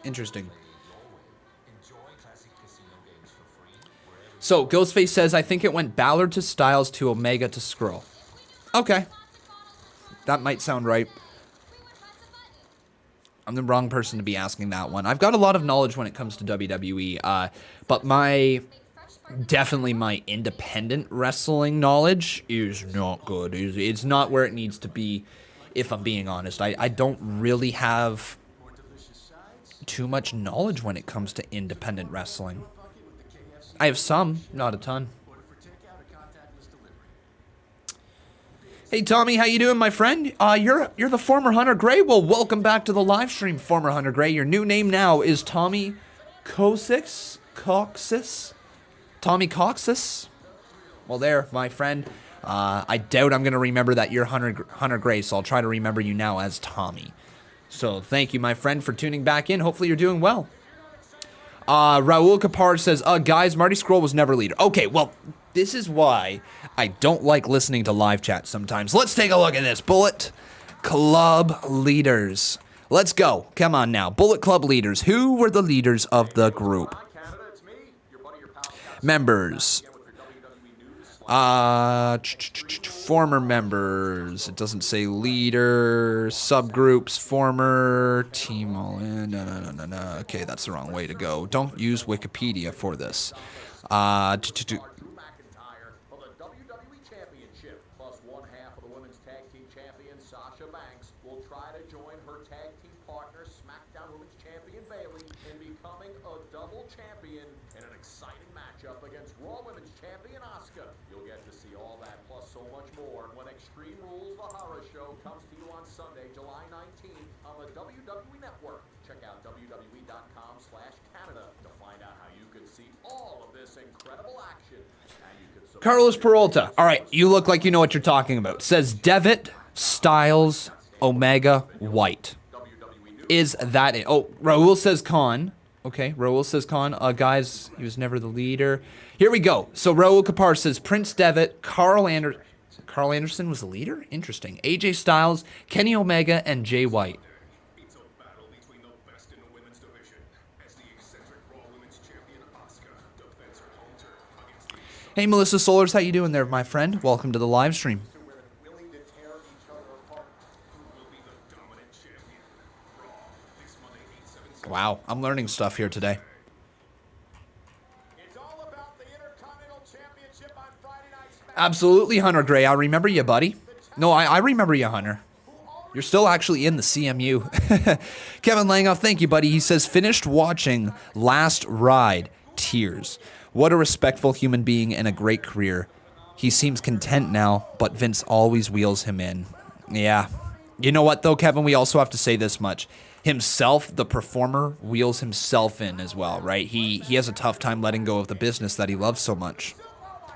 Interesting. So, Ghostface says, I think it went Ballard to Styles to Omega to Scurll. Okay. That might sound right. I'm the wrong person to be asking that one. I've got a lot of knowledge when it comes to WWE, but definitely my independent wrestling knowledge is not good. It's not where it needs to be, if I'm being honest. I don't really have too much knowledge when it comes to independent wrestling. I have some, not a ton. Hey Tommy, how you doing, my friend? You're the former Hunter Gray. Well, welcome back to the live stream, former Hunter Gray. Your new name now is Tommy Coxis. Tommy Coxis. Well, there, my friend. I doubt I'm gonna remember that you're Hunter Gray, so I'll try to remember you now as Tommy. So thank you, my friend, for tuning back in. Hopefully you're doing well. Raul Kapar says, guys, Marty Scurll was never leader. Okay, well, this is why I don't like listening to live chat sometimes. Let's take a look at this. Bullet Club leaders. Let's go. Come on now. Bullet Club leaders. Who were the leaders of the group? Members. Former members. It doesn't say leader. Subgroups. Former. Team all in. No. Okay, that's the wrong way to go. Don't use Wikipedia for this. For the WWE Championship, plus one half of the Women's Tag Team Champion Sasha Banks will try to join her tag team partner, SmackDown Women's Champion Bayley, in becoming a double champion in an exciting matchup against Raw Women's Champion Asuka. You'll get to see all that plus so much more when Extreme Rules The Horror Show comes to you on Sunday, July 19th on the WWE Network. Check out WWE.com/Canada to find out how you can see all of this incredible action. Carlos Peralta. All right, you look like you know what you're talking about. Says Devitt, Styles, Omega, White. Is that it? Oh, Raul says Khan. Okay, Raul says Khan. Guys, he was never the leader. Here we go. So Raul Kapar says Prince Devitt, Carl Anderson was the leader? Interesting. AJ Styles, Kenny Omega, and Jay White. Hey, Melissa Solers, how you doing there, my friend? Welcome to the live stream. Wow, I'm learning stuff here today. It's all about the Intercontinental Championship on Friday Night SmackDown. Absolutely, Hunter Gray. I remember you, buddy. No, I remember you, Hunter. You're still actually in the CMU. Kevin Langoff, thank you, buddy. He says, finished watching Last Ride. Tears. What a respectful human being and a great career. He seems content now, but Vince always wheels him in. Yeah. You know what, though, Kevin? We also have to say this much. Himself, the performer, wheels himself in as well, right? He has a tough time letting go of the business that he loves so much.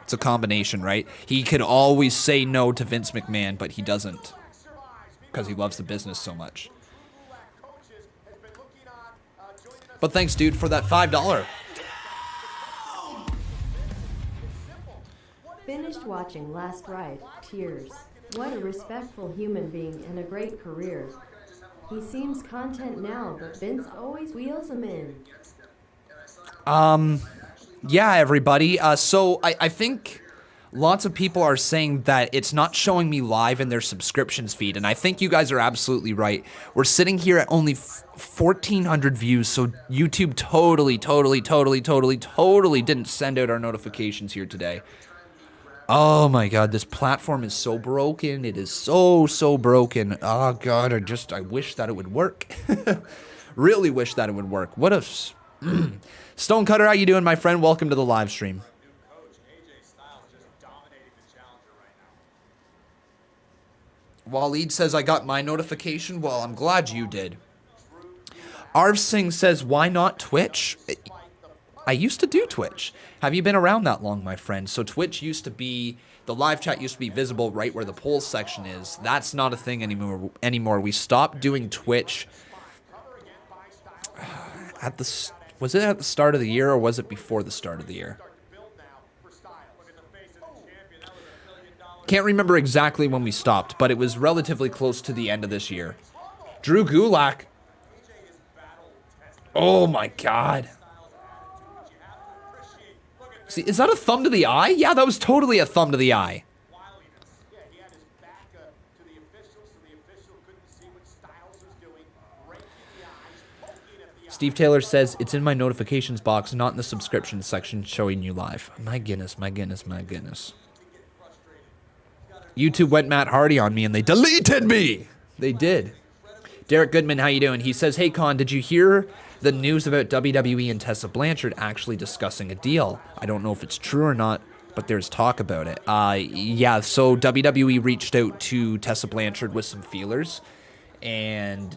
It's a combination, right? He could always say no to Vince McMahon, but he doesn't because he loves the business so much. But thanks, dude, for that $5. Finished watching Last Ride. Tears. What a respectful human being and a great career. He seems content now, but Vince always wheels him in. Yeah, everybody. So I think lots of people are saying that it's not showing me live in their subscriptions feed, and I think you guys are absolutely right. We're sitting here at only 1,400 views, so YouTube totally didn't send out our notifications here today. Oh my God, this platform is so broken. It is so broken. Oh God, I wish that it would work. Really wish that it would work. What if... Stonecutter, how you doing, my friend? Welcome to the live stream. Waleed says, I got my notification. Well, I'm glad you did. Arv Singh says, why not Twitch? I used to do Twitch. Have you been around that long, my friend? So Twitch used to be, the live chat used to be visible right where the polls section is. That's not a thing anymore. We stopped doing Twitch at the, was it at the start of the year or was it before the start of the year? Can't remember exactly when we stopped, but it was relatively close to the end of this year. Drew Gulak. Oh my God. See, is that a thumb to the eye? Yeah, that was totally a thumb to the eye. Steve Taylor says, it's in my notifications box, not in the subscription section showing you live. My goodness, my goodness, my goodness. YouTube went Matt Hardy on me and they deleted me. They did. Derek Goodman, how you doing? He says, hey, Con, did you hear the news about WWE and Tessa Blanchard actually discussing a deal? I don't know if it's true or not, but there's talk about it. Yeah, so WWE reached out to Tessa Blanchard with some feelers and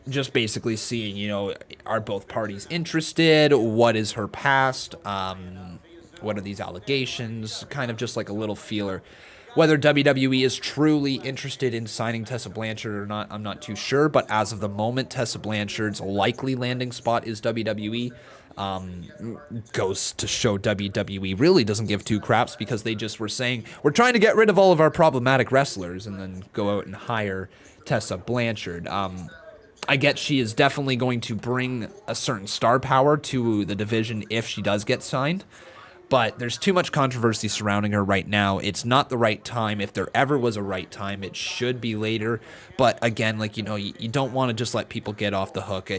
just basically seeing, you know, are both parties interested? What is her past? What are these allegations? Kind of just like a little feeler. Whether WWE is truly interested in signing Tessa Blanchard or not, I'm not too sure. But as of the moment, Tessa Blanchard's likely landing spot is WWE. Goes to show WWE really doesn't give two craps because they just were saying, we're trying to get rid of all of our problematic wrestlers and then go out and hire Tessa Blanchard. I get she is definitely going to bring a certain star power to the division if she does get signed. But there's too much controversy surrounding her right now. It's not the right time. If there ever was a right time, it should be later. But again, like, you know, you don't want to just let people get off the hook.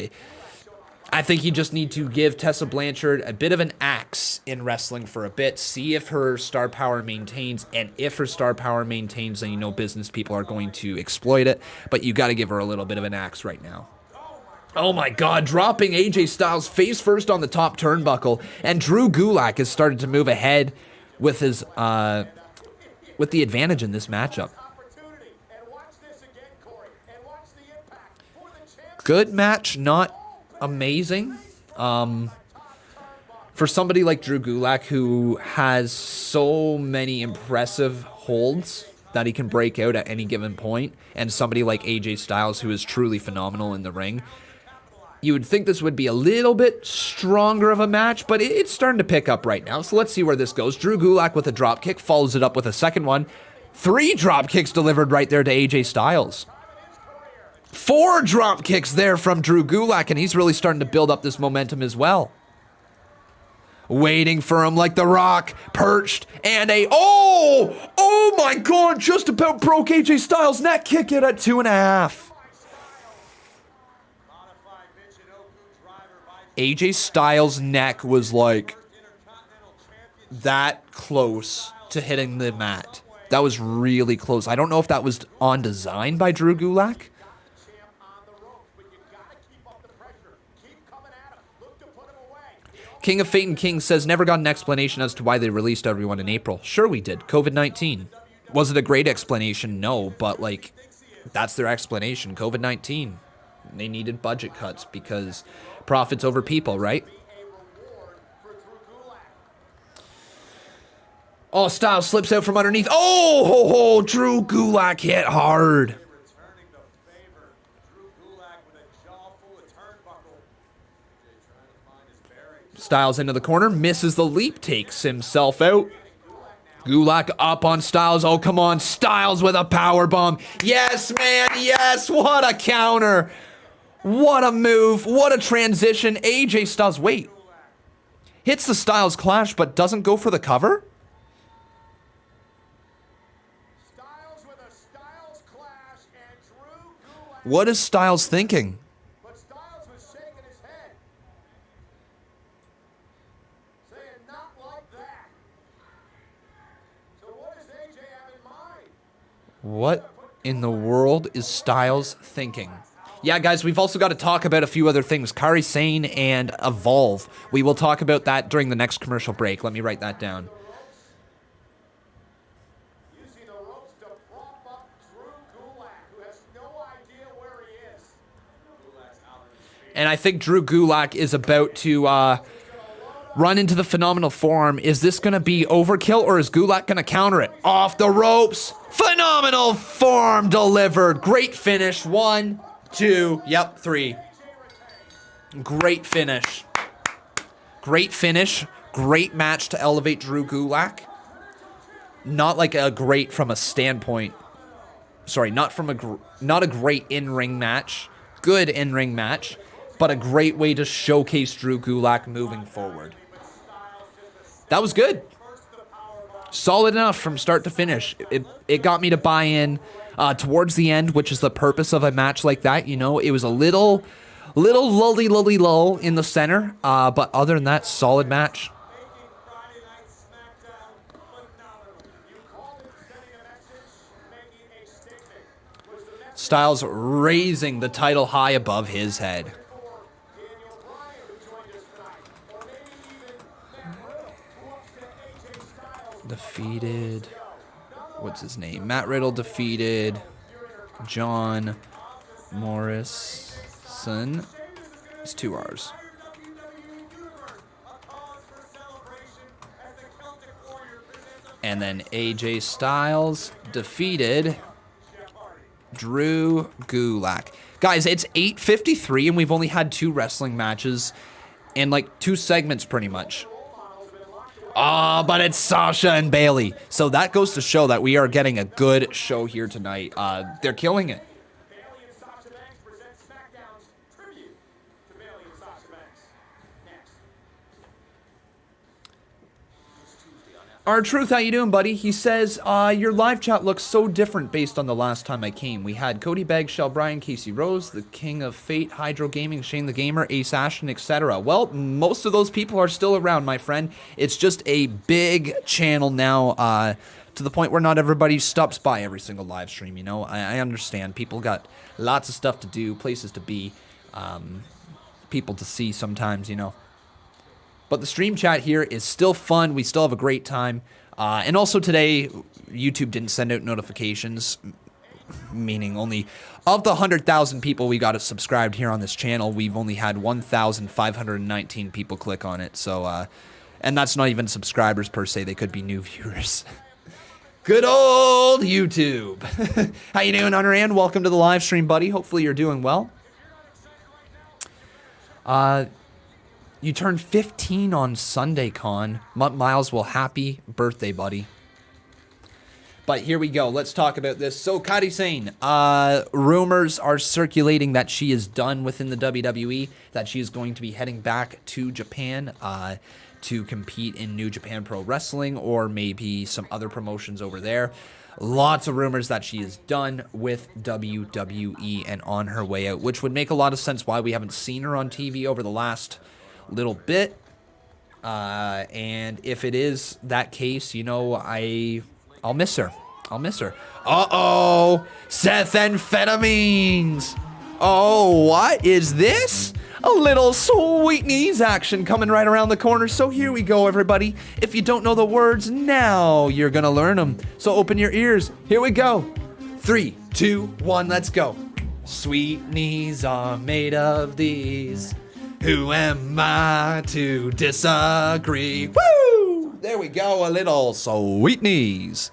I think you just need to give Tessa Blanchard a bit of an axe in wrestling for a bit. See if her star power maintains. And if her star power maintains, then you know business people are going to exploit it. But you got to give her a little bit of an axe right now. Oh my God, dropping AJ Styles face first on the top turnbuckle, and Drew Gulak has started to move ahead with his with the advantage in this matchup. Good match, not amazing. For somebody like Drew Gulak who has so many impressive holds that he can break out at any given point, and somebody like AJ Styles who is truly phenomenal in the ring, you would think this would be a little bit stronger of a match, but it's starting to pick up right now. So let's see where this goes. Drew Gulak with a drop kick, follows it up with a second one. 3 drop kicks delivered right there to AJ Styles. 4 drop kicks there from Drew Gulak, and he's really starting to build up this momentum as well. Waiting for him like The Rock, perched, and oh my God, just about broke AJ Styles' neck. Kick it at 2.5. AJ Styles' neck was like that close to hitting the mat. That was really close. I don't know if that was on design by Drew Gulak. King of Fate and King says, never got an explanation as to why they released everyone in April. Sure we did. COVID-19. Was it a great explanation? No, but like, that's their explanation. COVID-19. They needed budget cuts because profits over people, right? Oh, Styles slips out from underneath. Oh, Drew Gulak hit hard. Styles into the corner, misses the leap, takes himself out. Gulak up on Styles. Oh, come on, Styles with a powerbomb. Yes, man, yes, what a counter. What a move, what a transition. AJ Styles, wait. Hits the Styles Clash, but doesn't go for the cover? Styles with a Styles Clash and Drew Gulak. What is Styles thinking? But Styles was shaking his head, saying not like that. So what does AJ have in mind? What in the world is Styles thinking? Yeah, guys, we've also got to talk about a few other things. Kairi Sane and Evolve. We will talk about that during the next commercial break. Let me write that down. Using the ropes to prop up Drew And I think Drew Gulak is about to run into the phenomenal forearm. Is this going to be overkill, or is Gulak going to counter it? Off the ropes. Phenomenal forearm delivered. Great finish. 1, 2, yep, 3. Great finish. Great finish. Great match to elevate Drew Gulak. Not like a great from a standpoint. Sorry, not a great in-ring match. Good in-ring match, but a great way to showcase Drew Gulak moving forward. That was good. Solid enough from start to finish. It got me to buy in towards the end, which is the purpose of a match like that. You know, it was a little lully lull in the center, but other than that, solid match. Friday Night Smackdown phenomenal. You called it, sending a message, making a statement. Was the message Styles raising the title high above his head. Daniel Bryan, who joined us tonight? Or maybe even Matt Riddle, who upset AJ Styles? Defeated, what's his name? Matt Riddle defeated John Morrison. It's 2 R's. And then AJ Styles defeated Drew Gulak. Guys, it's 8:53 and we've only had 2 wrestling matches and like 2 segments pretty much. But it's Sasha and Bayley. So that goes to show that we are getting a good show here tonight. They're killing it. Bayley and Sasha Banks present SmackDown's tribute to Bayley and Sasha Banks. Next. R-Truth, how you doing, buddy? He says, your live chat looks so different based on the last time I came. We had Cody Begg, Shell Bryan, Casey Rose, the King of Fate, Hydro Gaming, Shane the Gamer, Ace Ashton, etc. Well, most of those people are still around, my friend. It's just a big channel now, to the point where not everybody stops by every single live stream, you know? I understand. People got lots of stuff to do, places to be, people to see sometimes, you know? But the stream chat here is still fun. We still have a great time. And also today, YouTube didn't send out notifications, meaning only of the 100,000 people we got subscribed here on this channel, we've only had 1,519 people click on it. So, and that's not even subscribers per se. They could be new viewers. Good old YouTube. How you doing, Hunter Ann? Welcome to the live stream, buddy. Hopefully you're doing well. You turned 15 on Sunday, Con. Miles, well, happy birthday, buddy. But here we go. Let's talk about this. So, Kairi Sane, rumors are circulating that she is done within the WWE, that she is going to be heading back to Japan to compete in New Japan Pro Wrestling or maybe some other promotions over there. Lots of rumors that she is done with WWE and on her way out, which would make a lot of sense why we haven't seen her on TV over the last little bit. And if it is that case, you know, I'll miss her. I'll miss her. Uh-oh! Seth Amphetamines! Oh, what is this? A little sweet knees action coming right around the corner. So here we go, everybody. If you don't know the words, now you're gonna learn them. So open your ears. Here we go. 3, 2, 1, let's go. Sweet knees are made of these. Who am I to disagree? Woo! There we go, a little sweet knees.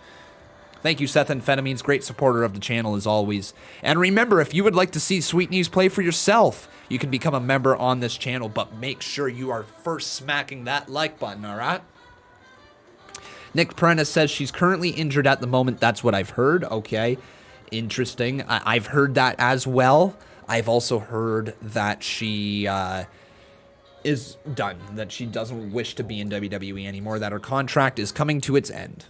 Thank you, Seth Amphetamines, great supporter of the channel as always. And remember, if you would like to see Sweet Knees play for yourself, you can become a member on this channel, but make sure you are first smacking that like button, all right? Nick Prentice says she's currently injured at the moment. That's what I've heard. Okay, interesting. I've heard that as well. I've also heard that she is done, that she doesn't wish to be in WWE anymore, that her contract is coming to its end.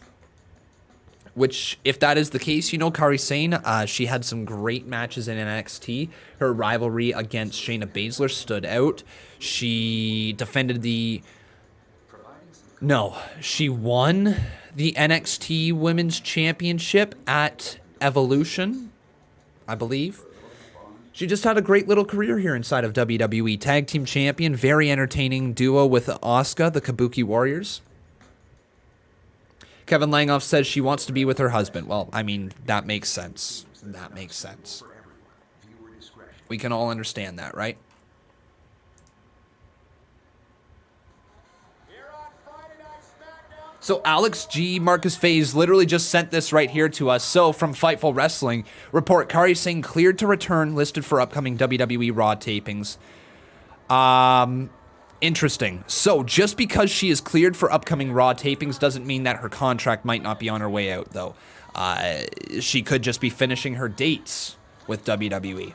Which, if that is the case, you know, Kairi Sane, she had some great matches in NXT. Her rivalry against Shayna Baszler stood out. She defended the... No, she won the NXT Women's Championship at Evolution, I believe. She just had a great little career here inside of WWE. Tag Team Champion, very entertaining duo with Asuka, the Kabuki Warriors. Kevin Langoff says she wants to be with her husband. Well, I mean, that makes sense. That makes sense. We can all understand that, right? So Alex G. Marcus Faze literally just sent this right here to us. So from Fightful Wrestling, report Kari Singh cleared to return, listed for upcoming WWE Raw tapings. Interesting. So just because she is cleared for upcoming Raw tapings doesn't mean that her contract might not be on her way out, though. She could just be finishing her dates with WWE.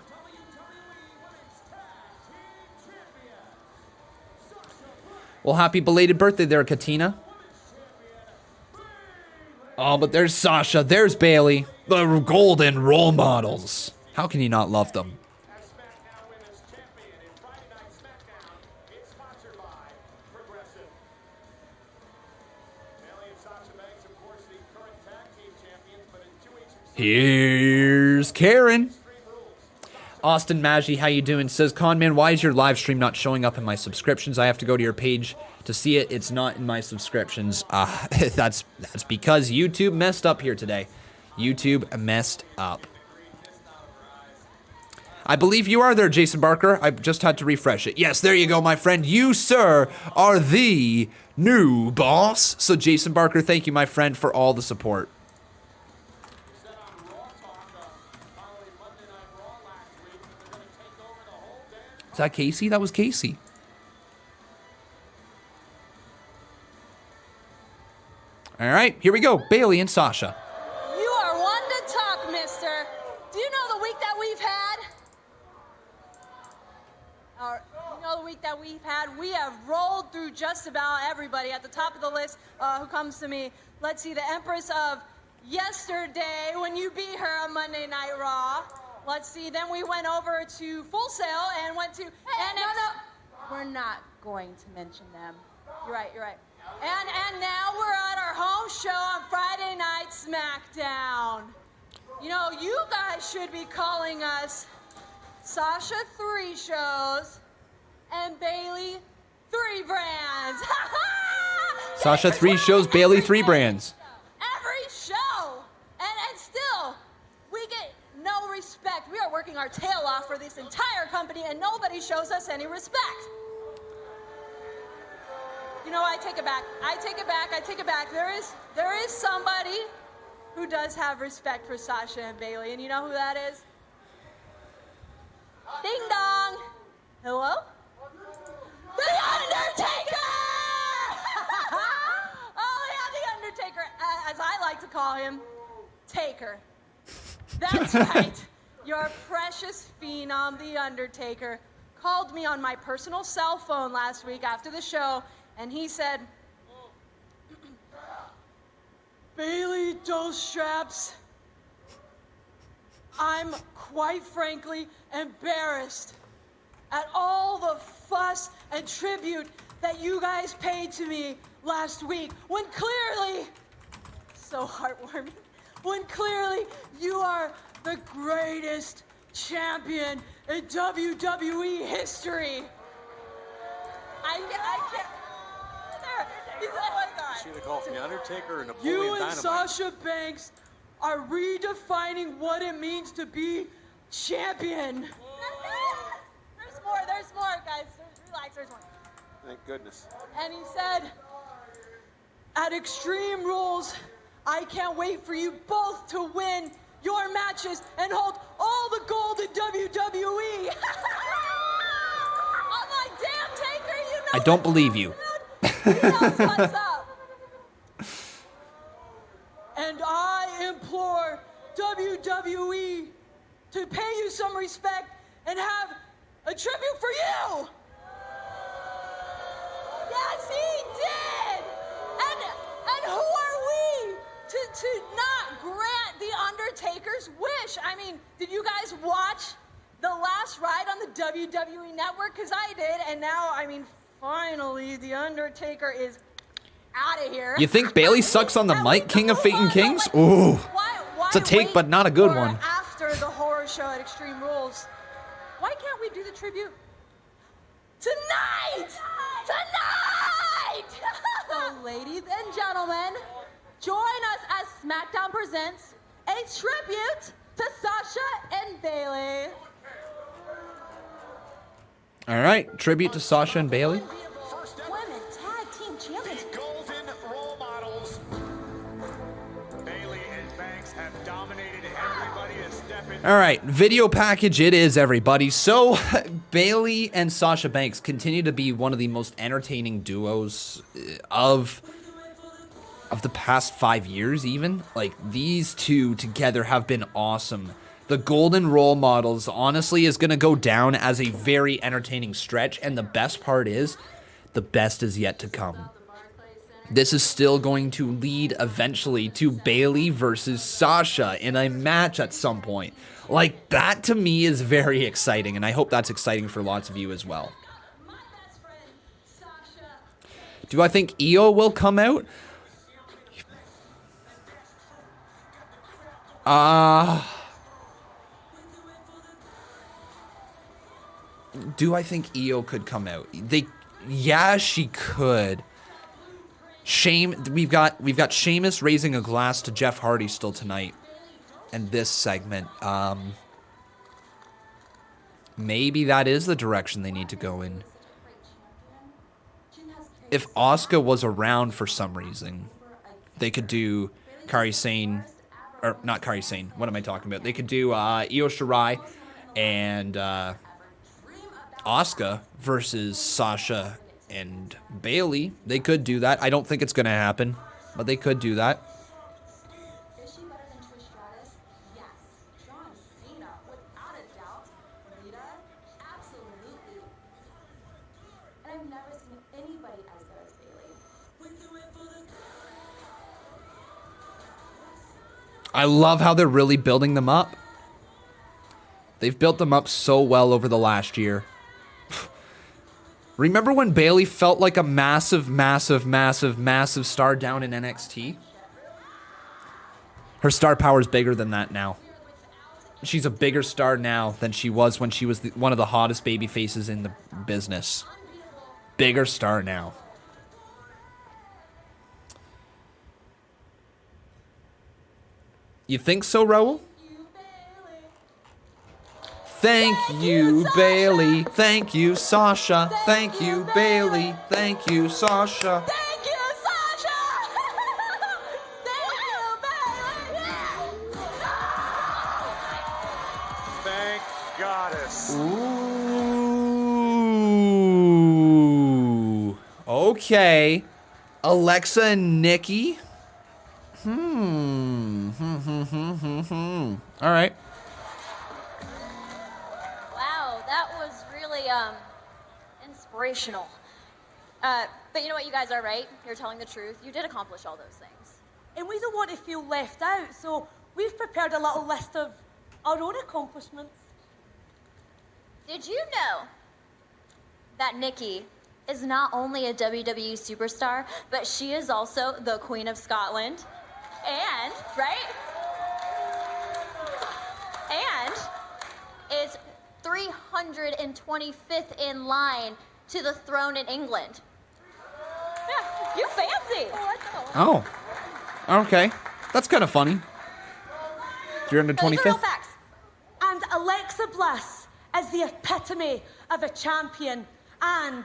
Well, happy belated birthday there, Katina. Oh, but there's Sasha, there's Bayley, the golden role models. How can you not love them? Here's Karen. Austin Maggi, how you doing? Says, Conman, why is your live stream not showing up in my subscriptions? I have to go to your page to see it. It's not in my subscriptions. That's because YouTube messed up here today. YouTube messed up. I believe you are there, Jason Barker. I just had to refresh it. Yes, there you go, my friend. You, sir, are the new boss. So, Jason Barker, thank you, my friend, for all the support. Is that Casey? That was Casey. All right, here we go. Bayley and Sasha. You are one to talk, mister. Do you know the week that we've had? You know the week that we've had? We have rolled through just about everybody at the top of the list who comes to me. Let's see, the Empress of yesterday when you beat her on Monday Night Raw. Let's see, then we went over to Full Sail and went to... We're not going to mention them. You're right. And now we're at our home show on Friday Night Smackdown. You know, you guys should be calling us Sasha 3 shows and Bayley 3 brands. Sasha 3 shows, Bayley 3 brands. Every show. And still, we get no respect. We are working our tail off for this entire company and nobody shows us any respect. You know, I take it back. There is somebody who does have respect for Sasha and Bayley, and you know who that is? Ding dong. Hello? The Undertaker! Oh yeah, the Undertaker, as I like to call him, Taker. That's right. Your precious phenom, the Undertaker, called me on my personal cell phone last week after the show, and he said, Bayley, those straps, I'm quite frankly embarrassed at all the fuss and tribute that you guys paid to me last week, when clearly, so heartwarming, when clearly you are the greatest champion in WWE history. I can't. Oh my God. See the call from the Undertaker and Napoleon You and Dynamite. Sasha Banks are redefining what it means to be champion. There's more, guys. Relax, there's more. Thank goodness. And he said, at Extreme Rules, I can't wait for you both to win your matches and hold all the gold in WWE. I'm like, damn, Taker, you know. I don't believe you. He knows what's up. And I implore WWE to pay you some respect and have a tribute for you. Yes, he did. And who are we to not grant the Undertaker's wish? I mean, did you guys watch the last ride on the WWE Network? Because I did, and now, I mean, finally, the Undertaker is out of here. You think Bayley sucks on the mic, King of Fate and Kings? Ooh. Why It's a take, but not a good for one. After the horror show at Extreme Rules, why can't we do the tribute tonight? So, ladies and gentlemen, join us as SmackDown presents a tribute to Sasha and Bayley. All right, tribute to Sasha and Bayley. Women tag team champions. Golden role models All right, video package it is, everybody. So, Bayley and Sasha Banks continue to be one of the most entertaining duos of the past 5 years, even. Like, these two together have been awesome. The Golden Role Models, honestly, is going to go down as a very entertaining stretch, and the best part is, the best is yet to come. This is still going to lead eventually to Bayley versus Sasha in a match at some point. Like, that to me is very exciting, and I hope that's exciting for lots of you as well. Do I think Io will come out? Do I think Io could come out? Yeah, she could. We've got Sheamus raising a glass to Jeff Hardy still tonight, and this segment. Maybe that is the direction they need to go in. If Asuka was around for some reason, they could do Kairi Sane, or not Kairi Sane. What am I talking about? They could do Io Shirai and Asuka versus Sasha and Bayley. They could do that. I don't think it's going to happen, but they could do that. Is she better than Trish Stratus? Yes. John Cena, without a doubt. Rita? Absolutely. And I've never seen anybody as good as Bayley. I love how they're really building them up. They've built them up so well over the last year. Remember when Bayley felt like a massive star down in NXT? Her star power is bigger than that now. She's a bigger star now than she was when she was one of the hottest baby faces in the business. Bigger star now. You think so, Raul? Thank you, Bayley. Thank you, Sasha. Thank you, Bayley. Thank you, Sasha. Thank you, Sasha! Thank you, Bayley! Thank goddess. Ooh. Okay. Alexa and Nikki. All right. Wow, that was really inspirational. But you know what, you guys are right. You're telling the truth. You did accomplish all those things. And we don't want to feel left out, so we've prepared a little list of our own accomplishments. Did you know that Nikki is not only a WWE superstar, but she is also the Queen of Scotland? And, right? And is 325th in line to the throne in England. Yeah, you fancy. Oh. Okay. That's kind of funny. These are real 325th. facts. And Alexa Bliss is the epitome of a champion and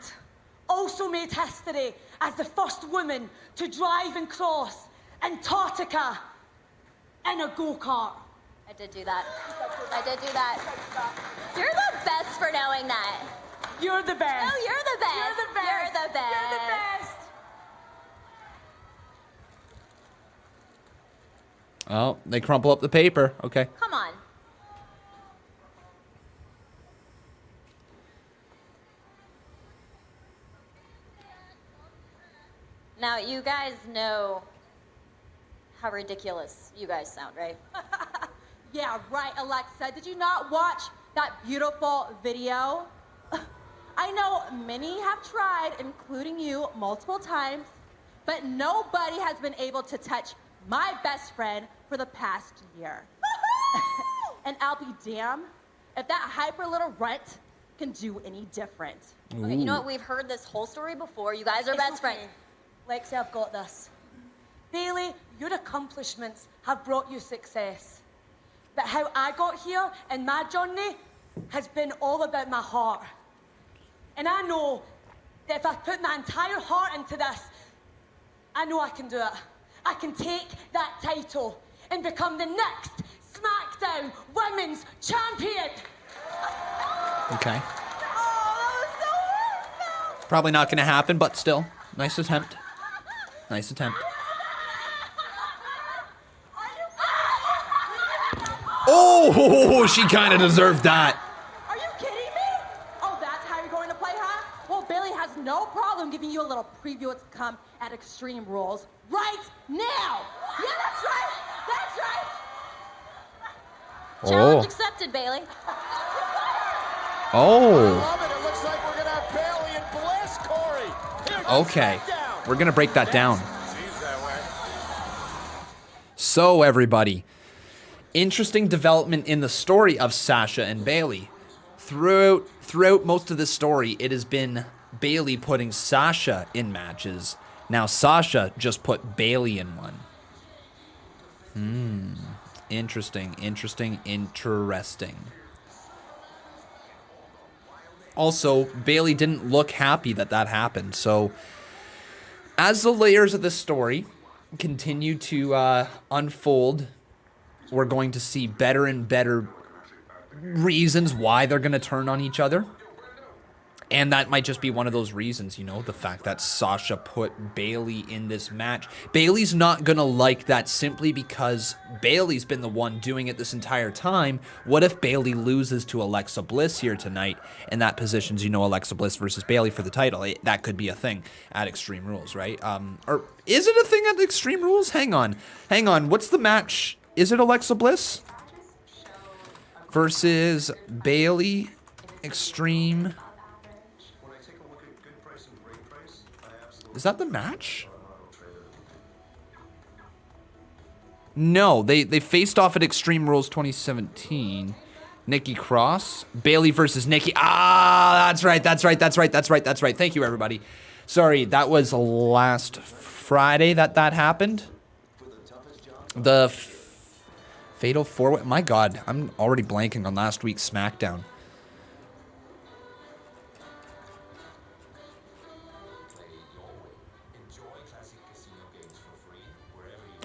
also made history as the first woman to drive and cross Antarctica in a go-kart. I did do that. I did do that. You're the best for knowing that. You're the best. No, you're the best. You're the best. You're the best. You're the best. Oh, they crumple up the paper. Okay. Come on. Now, you guys know how ridiculous you guys sound, right? Yeah, right, Alexa. Did you not watch that beautiful video? I know many have tried, including you, multiple times, but nobody has been able to touch my best friend for the past year. And I'll be damned if that hyper little runt can do any different. Okay, you know what? We've heard this whole story before. You guys are best friends. Lexi, I've got this. Bayley, your accomplishments have brought you success. But how I got here and my journey has been all about my heart. And I know that if I put my entire heart into this, I know I can do it. I can take that title and become the next Smackdown Women's Champion. Okay. Oh, that was so heartfelt. Probably not going to happen, but still. Nice attempt. Nice attempt. Oh, she kind of deserved that. Are you kidding me? Oh, that's how you're going to play, huh? Well, Bayley has no problem giving you a little preview what's to come at Extreme Rules right now. Yeah, that's right. That's right. Challenge accepted, Bayley. Oh. Love it. It looks like we're going to have Bayley and Bliss, Corey. Here goes Okay. SmackDown. We're going to break that down. Seems that way. So, everybody, interesting development in the story of Sasha and Bayley. Throughout most of this story, it has been Bayley putting Sasha in matches. Now Sasha just put Bayley in one. Interesting. Also, Bayley didn't look happy that happened. So, as the layers of this story continue to unfold, we're going to see better and better reasons why they're going to turn on each other. And that might just be one of those reasons, you know, the fact that Sasha put Bayley in this match. Bayley's not going to like that simply because Bayley's been the one doing it this entire time. What if Bayley loses to Alexa Bliss here tonight, and that positions, you know, Alexa Bliss versus Bayley for the title? That could be a thing at Extreme Rules, right? Or is it a thing at Extreme Rules? Hang on. What's the match? Is it Alexa Bliss versus Bayley Extreme? Is that the match? No, they faced off at Extreme Rules 2017. Nikki Cross, Bayley versus Nikki. Ah, that's right. Thank you, everybody. Sorry, that was last Friday that happened. The Fatal 4-Way. My God, I'm already blanking on last week's SmackDown.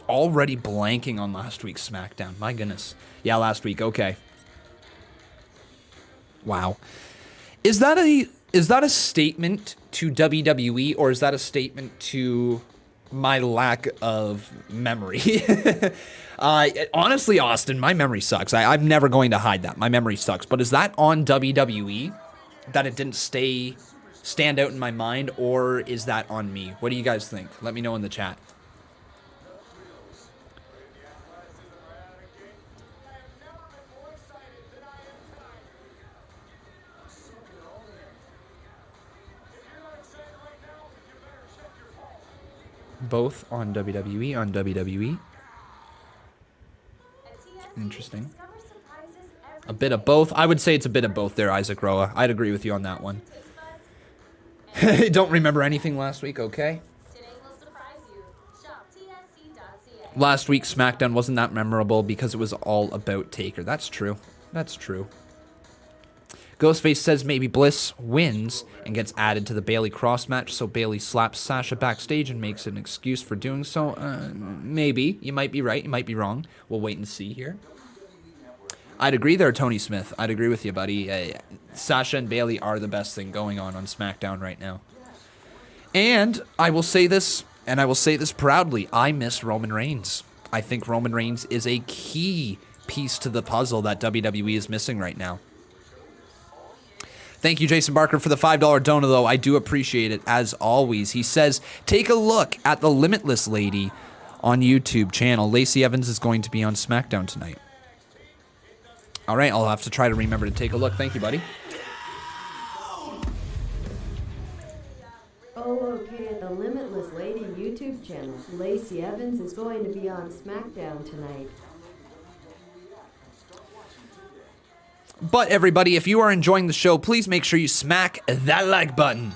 Already blanking on last week's SmackDown. My goodness. Yeah, last week. Okay. Wow. Is that a statement to WWE, or is that a statement to my lack of memory? Honestly, Austin, my memory sucks. I'm never going to hide that. My memory sucks. But is that on WWE that it didn't stand out in my mind, or is that on me? What do you guys think? Let me know in the chat. Both on WWE. Interesting. A bit of both. I would say it's a bit of both there, Isaac Roa. I'd agree with you on that one. Don't remember anything last week, okay? Last week's SmackDown wasn't that memorable because it was all about Taker. That's true. Ghostface says maybe Bliss wins and gets added to the Bayley Cross match, so Bayley slaps Sasha backstage and makes an excuse for doing so. Maybe. You might be right. You might be wrong. We'll wait and see here. I'd agree there, Tony Smith. I'd agree with you, buddy. Sasha and Bayley are the best thing going on SmackDown right now. And I will say this, and I will say this proudly, I miss Roman Reigns. I think Roman Reigns is a key piece to the puzzle that WWE is missing right now. Thank you, Jason Barker, for the $5 donor, though. I do appreciate it, as always. He says, take a look at the Limitless Lady on YouTube channel. Lacey Evans is going to be on SmackDown tonight. All right, I'll have to try to remember to take a look. Thank you, buddy. Oh, okay, at the Limitless Lady YouTube channel, Lacey Evans is going to be on SmackDown tonight. But everybody, if you are enjoying the show, please make sure you smack that like button.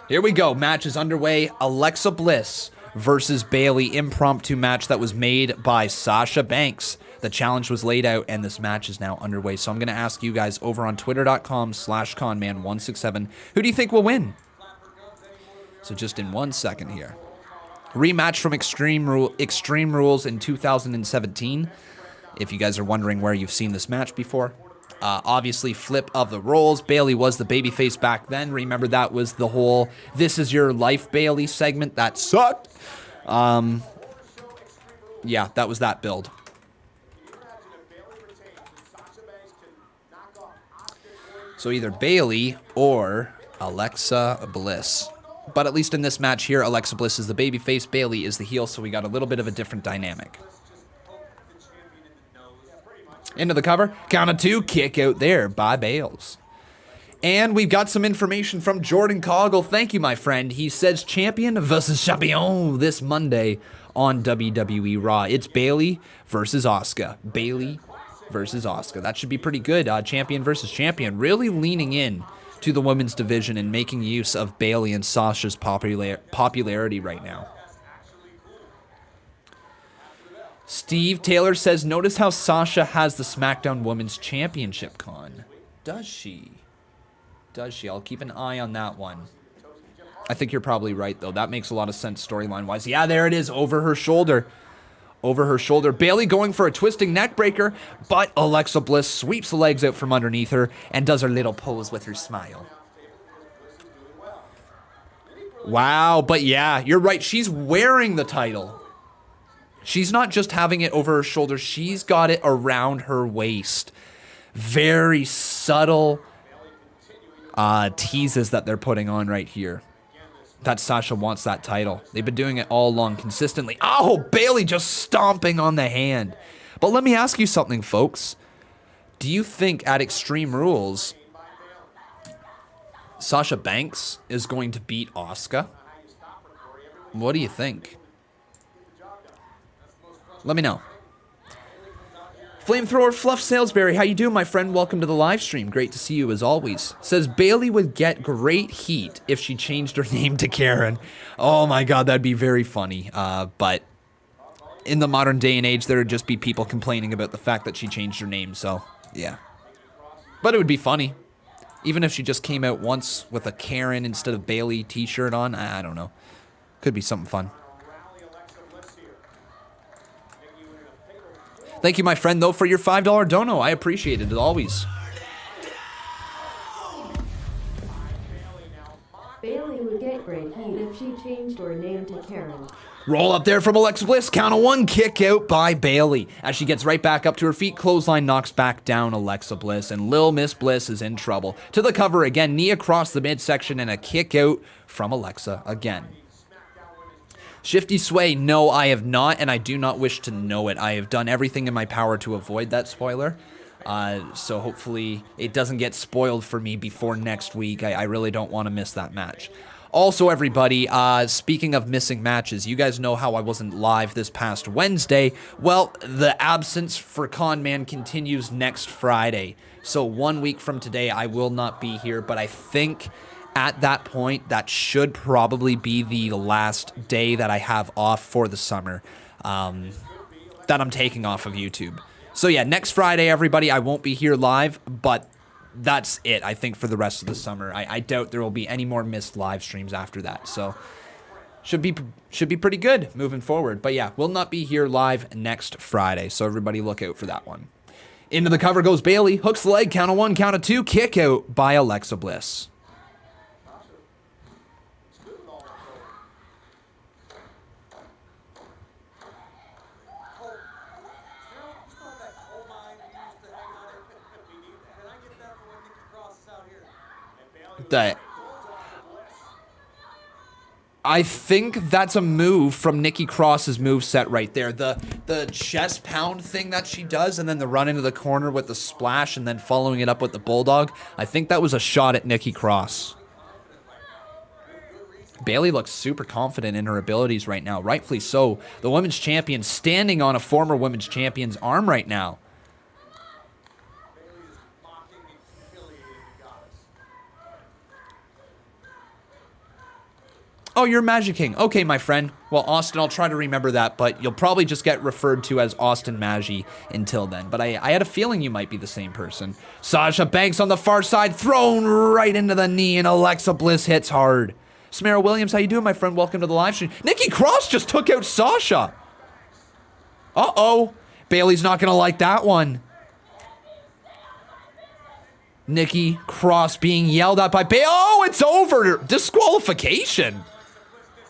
Here we go. Match is underway. Alexa Bliss versus Bayley. Impromptu match that was made by Sasha Banks. The challenge was laid out, and this match is now underway. So I'm going to ask you guys over on twitter.com/Conman167, who do you think will win? So just in 1 second here. Rematch from Extreme Rules in 2017. if you guys are wondering where you've seen this match before. Obviously, flip of the roles. Bayley was the babyface back then. Remember, that was the whole "This is your life, Bayley" segment. That sucked. Yeah, that was that build. So either Bayley or Alexa Bliss. But at least in this match here, Alexa Bliss is the babyface, Bayley is the heel, so we got a little bit of a different dynamic. Into the cover, count of 2, kick out there by Bales. And we've got some information from Jordan Coggle. Thank you, my friend. He says champion versus champion this Monday on WWE Raw. It's Bayley versus Asuka. Bayley versus Asuka. That should be pretty good. Champion versus champion. Really leaning in to the women's division and making use of Bayley and Sasha's popularity right now. Steve Taylor says, notice how Sasha has the SmackDown Women's Championship con. Does she? Does she? I'll keep an eye on that one. I think you're probably right, though. That makes a lot of sense storyline-wise. Yeah, there it is, over her shoulder. Over her shoulder. Bayley going for a twisting neck breaker, but Alexa Bliss sweeps the legs out from underneath her and does her little pose with her smile. Wow, but yeah, you're right. She's wearing the title. She's not just having it over her shoulder. She's got it around her waist. Very subtle teases that they're putting on right here. That Sasha wants that title. They've been doing it all along consistently. Oh, Bayley just stomping on the hand. But let me ask you something, folks. Do you think at Extreme Rules, Sasha Banks is going to beat Asuka? What do you think? Let me know. Flamethrower Fluff Salisbury, how you doing, my friend? Welcome to the live stream. Great to see you as always. Says Bayley would get great heat if she changed her name to Karen. Oh my god, that'd be very funny. But in the modern day and age, there would just be people complaining about the fact that she changed her name, so yeah. But it would be funny. Even if she just came out once with a Karen instead of Bayley t-shirt on, I don't know. Could be something fun. Thank you, my friend, though, for your $5 dono. I appreciate it, as always. Bayley would get great heat if she changed her name to Karen. Roll up there from Alexa Bliss. Count of 1, kick out by Bayley. As she gets right back up to her feet, clothesline knocks back down Alexa Bliss, and Lil Miss Bliss is in trouble. To the cover again, knee across the midsection, and a kick out from Alexa again. Shifty Sway, no, I have not, and I do not wish to know it. I have done everything in my power to avoid that spoiler, so hopefully it doesn't get spoiled for me before next week. I really don't want to miss that match. Also, everybody, speaking of missing matches, you guys know how I wasn't live this past Wednesday. Well, the absence for Conman continues next Friday, so 1 week from today I will not be here, but I think at that point, that should probably be the last day that I have off for the summer, that I'm taking off of YouTube. So yeah, next Friday, everybody, I won't be here live, but that's it, I think, for the rest of the summer. I doubt there will be any more missed live streams after that, so should be pretty good moving forward. But yeah, we'll not be here live next Friday, so everybody look out for that one. Into the cover goes Bayley, hooks the leg, count of 1, count of 2, kick out by Alexa Bliss. I think that's a move from Nikki Cross's moveset right there. The chest pound thing that she does, and then the run into the corner with the splash, and then following it up with the bulldog. I think that was a shot at Nikki Cross. Bayley looks super confident in her abilities right now, rightfully so. The women's champion standing on a former women's champion's arm right now. Oh, you're Magic King. Okay, my friend. Well, Austin, I'll try to remember that, but you'll probably just get referred to as Austin Maggi until then. But I had a feeling you might be the same person. Sasha Banks on the far side, thrown right into the knee, and Alexa Bliss hits hard. Samara Williams, how you doing, my friend? Welcome to the live stream. Nikki Cross just took out Sasha. Uh-oh. Bayley's not going to like that one. Nikki Cross being yelled at by Bayley. Oh, it's over. Disqualification.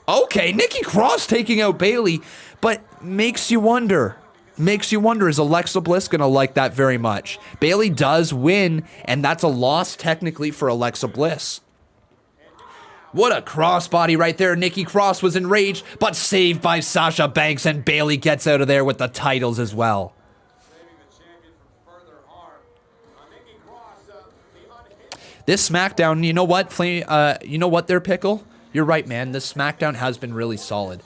Okay, Nikki Cross taking out Bayley, but makes you wonder. Makes you wonder, is Alexa Bliss going to like that very much? Bayley does win, and that's a loss technically for Alexa Bliss. What a crossbody right there. Nikki Cross was enraged, but saved by Sasha Banks, and Bayley gets out of there with the titles as well. This SmackDown, you know what, you know what there, Pickle? You're right, man. This SmackDown has been really solid.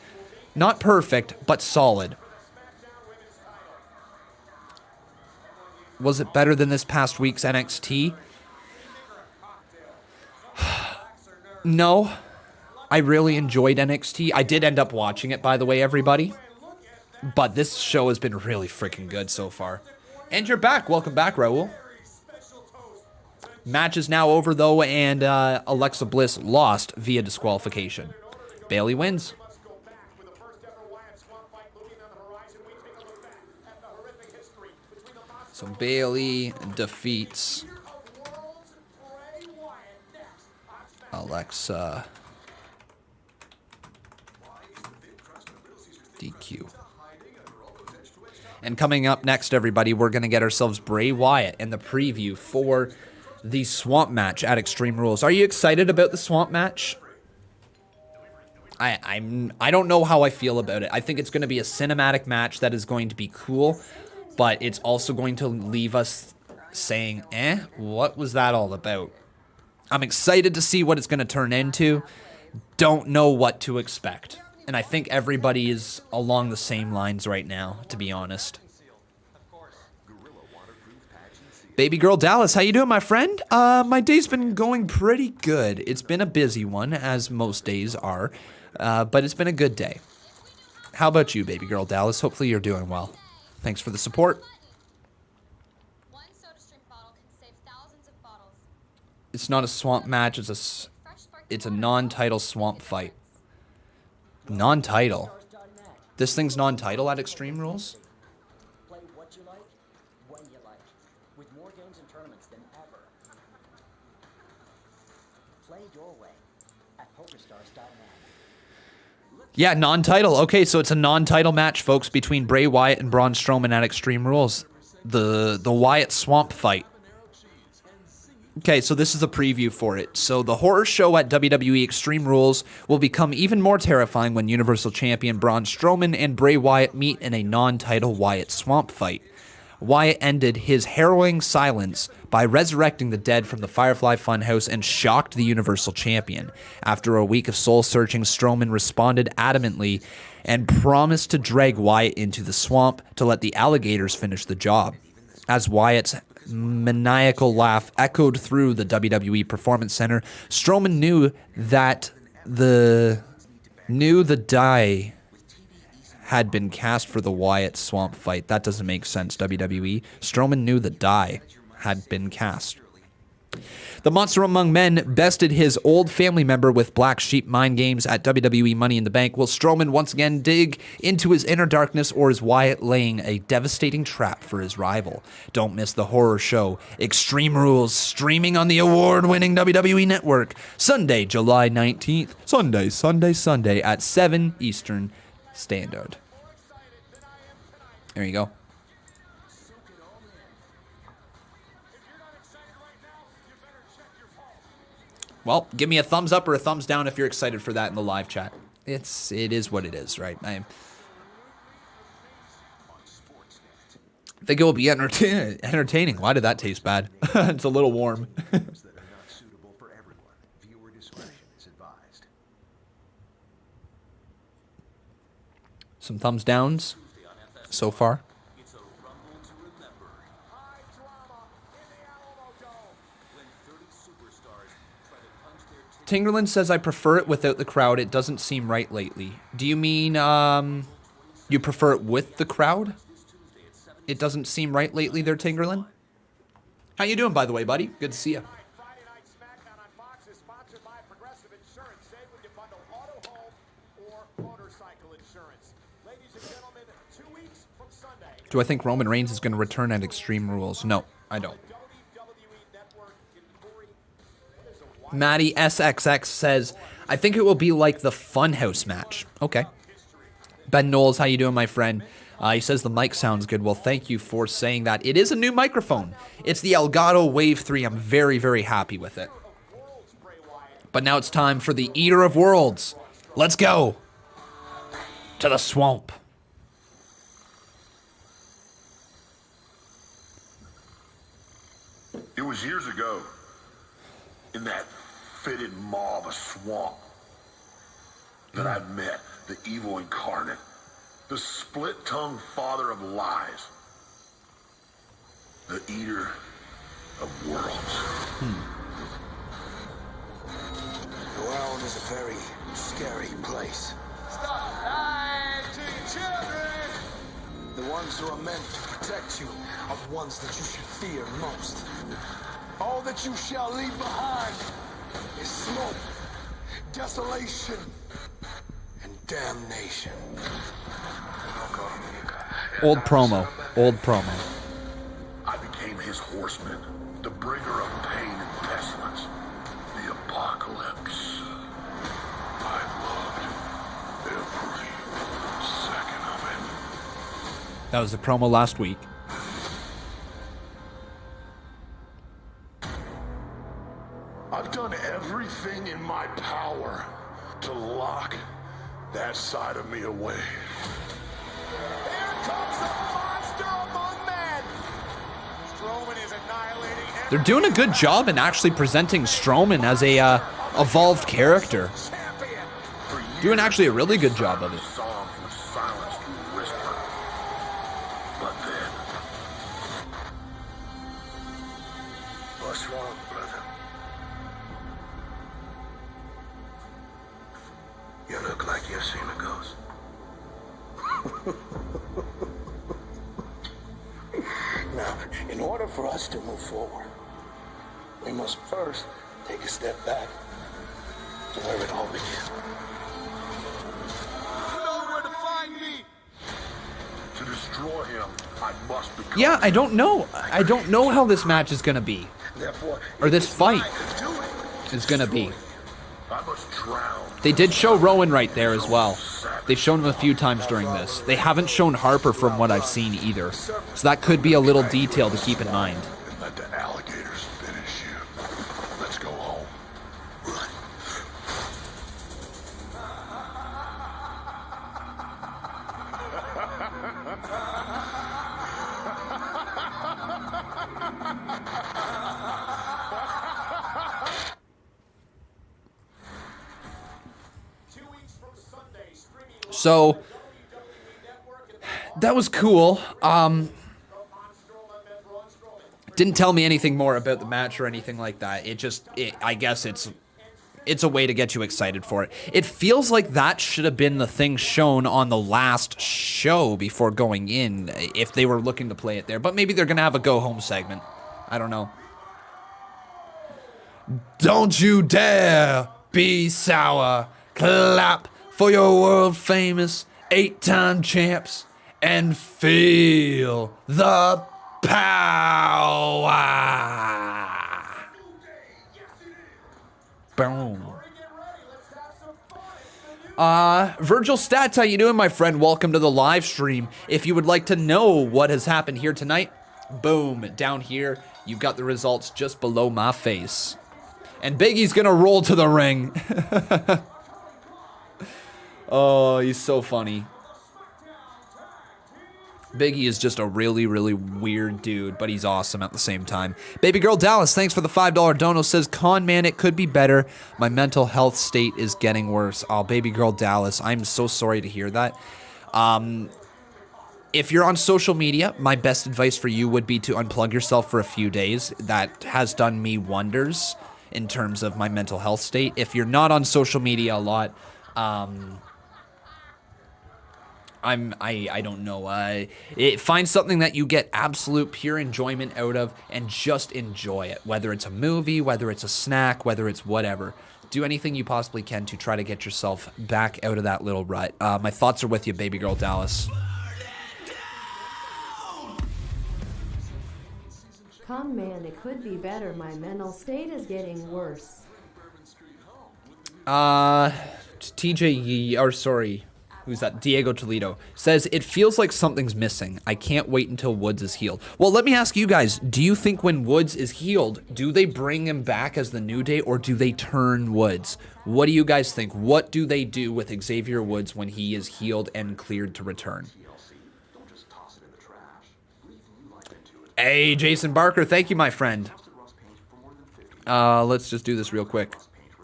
Not perfect, but solid. Was it better than this past week's NXT? No. I really enjoyed NXT. I did end up watching it, by the way, everybody. But this show has been really freaking good so far. And you're back. Welcome back, Raul. Match is now over, though, and Alexa Bliss lost via disqualification. Bayley wins. So Bayley defeats Alexa. DQ. And coming up next, everybody, we're going to get ourselves Bray Wyatt and the preview for the Swamp match at Extreme Rules. Are you excited about the Swamp match? I don't know how I feel about it. I think it's going to be a cinematic match that is going to be cool, but it's also going to leave us saying, what was that all about? I'm excited to see what it's going to turn into. Don't know what to expect. And I think everybody is along the same lines right now, to be honest. Baby girl Dallas, how you doing, my friend? My day's been going pretty good. It's been a busy one, as most days are, but it's been a good day. How about you, baby girl Dallas? Hopefully you're doing well. Thanks for the support. It's not a swamp match. It's a non-title swamp fight. Non-title. This thing's non-title at Extreme Rules? Play what you like, when you like, with more games and tournaments than ever. Play your way at PokerStars.net. Yeah, non-title. Okay, so it's a non-title match, folks, between Bray Wyatt and Braun Strowman at Extreme Rules. The Wyatt Swamp fight. Okay, so this is a preview for it. So the horror show at WWE Extreme Rules will become even more terrifying when Universal Champion Braun Strowman and Bray Wyatt meet in a non-title Wyatt Swamp fight. Wyatt ended his harrowing silence by resurrecting the dead from the Firefly Funhouse and shocked the Universal Champion. After a week of soul-searching, Strowman responded adamantly and promised to drag Wyatt into the swamp to let the alligators finish the job. As Wyatt's maniacal laugh echoed through the WWE Performance Center, Strowman knew the die had been cast for the Wyatt Swamp fight. That doesn't make sense, WWE. Strowman knew the die had been cast. The Monster Among Men bested his old family member with Black Sheep mind games at WWE Money in the Bank. Will Strowman once again dig into his inner darkness, or is Wyatt laying a devastating trap for his rival? Don't miss the horror show Extreme Rules, streaming on the award-winning WWE Network, Sunday, July 19th. Sunday at 7 Eastern Standard. There you go. Well, give me a thumbs up or a thumbs down if you're excited for that in the live chat. It is what it is, right? I think it will be entertaining. Why did that taste bad? It's a little warm. Some thumbs downs so far. Tingerland says, I prefer it without the crowd. It doesn't seem right lately. Do you mean you prefer it with the crowd? It doesn't seem right lately there, Tingerland? How you doing, by the way, buddy? Good to see you. Friday Night Smackdown on Fox is sponsored by Progressive Insurance. Save when you bundle auto, home, or motorcycle insurance. Ladies and gentlemen, 2 weeks from Sunday. Do I think Roman Reigns is going to return at Extreme Rules? No, I don't. Maddie SXX says, I think it will be like the Funhouse match. Okay. Ben Knowles, how you doing, my friend? He says the mic sounds good. Well, thank you for saying that. It is a new microphone. It's the Elgato Wave 3. I'm very, very happy with it. But now it's time for the Eater of Worlds. Let's go to the swamp. It was years ago, in that fitted maw of a swamp, that I met the evil incarnate, the split-tongued father of lies, the eater of worlds. The world is a very scary place. Stop lying to your children. The ones who are meant to protect you are the ones that you should fear most. All that you shall leave behind is smoke, desolation, and damnation. Old promo. Old promo. I became his horseman, the bringer of pain and pestilence, the apocalypse. I loved every second of it. That was the promo last week. I've done everything in my power to lock that side of me away. Here comes the monster among men. Strowman is annihilating every... They're doing a good job in actually presenting Strowman as a evolved character. Doing actually a really good job of it. Song was silenced to a whisper. But then, What's wrong, brother? You look like you've seen a ghost. Now, in order for us to move forward, we must first take a step back to where it all began. You know where to find me. to destroy him, I must become... Yeah, I don't know. I don't know how this match is going to be. Therefore, Or this fight is going to be. I must drown. They did show Rowan right there as well. They've shown him a few times during this. They haven't shown Harper from what I've seen either. So that could be a little detail to keep in mind. And let the alligators finish you. Let's go home. Run. So that was cool. Didn't tell me anything more about the match or anything like that. I guess it's a way to get you excited for it. It feels like that should have been the thing shown on the last show before going in, if they were looking to play it there. But maybe they're going to have a go-home segment. I don't know. Don't you dare be sour. Clap for your world-famous 8-time champs and feel the power. Boom. Virgil Stats, how you doing, my friend? Welcome to the live stream. If you would like to know what has happened here tonight, boom, down here, you've got the results just below my face. And Big E's gonna roll to the ring. Oh, he's so funny. Biggie is just a really, really weird dude, but he's awesome at the same time. Baby Girl Dallas, thanks for the $5 dono. Says, Con Man, it could be better. My mental health state is getting worse. Oh, Baby Girl Dallas, I'm so sorry to hear that. If you're on social media, my best advice for you would be to unplug yourself for a few days. That has done me wonders in terms of my mental health state. If you're not on social media a lot, I don't know. Find something that you get absolute pure enjoyment out of and just enjoy it. Whether it's a movie, whether it's a snack, whether it's whatever. Do anything you possibly can to try to get yourself back out of that little rut. My thoughts are with you, Baby Girl Dallas. Man, it could be better. My mental state is getting worse. TJ Yee, or sorry, who's that? Diego Toledo says, it feels like something's missing. I can't wait until Woods is healed. Well, let me ask you guys, do you think when Woods is healed, do they bring him back as the New Day, or do they turn Woods? What do you guys think? What do they do with Xavier Woods when he is healed and cleared to return? Hey, Jason Barker, thank you, my friend. Let's just do this real quick.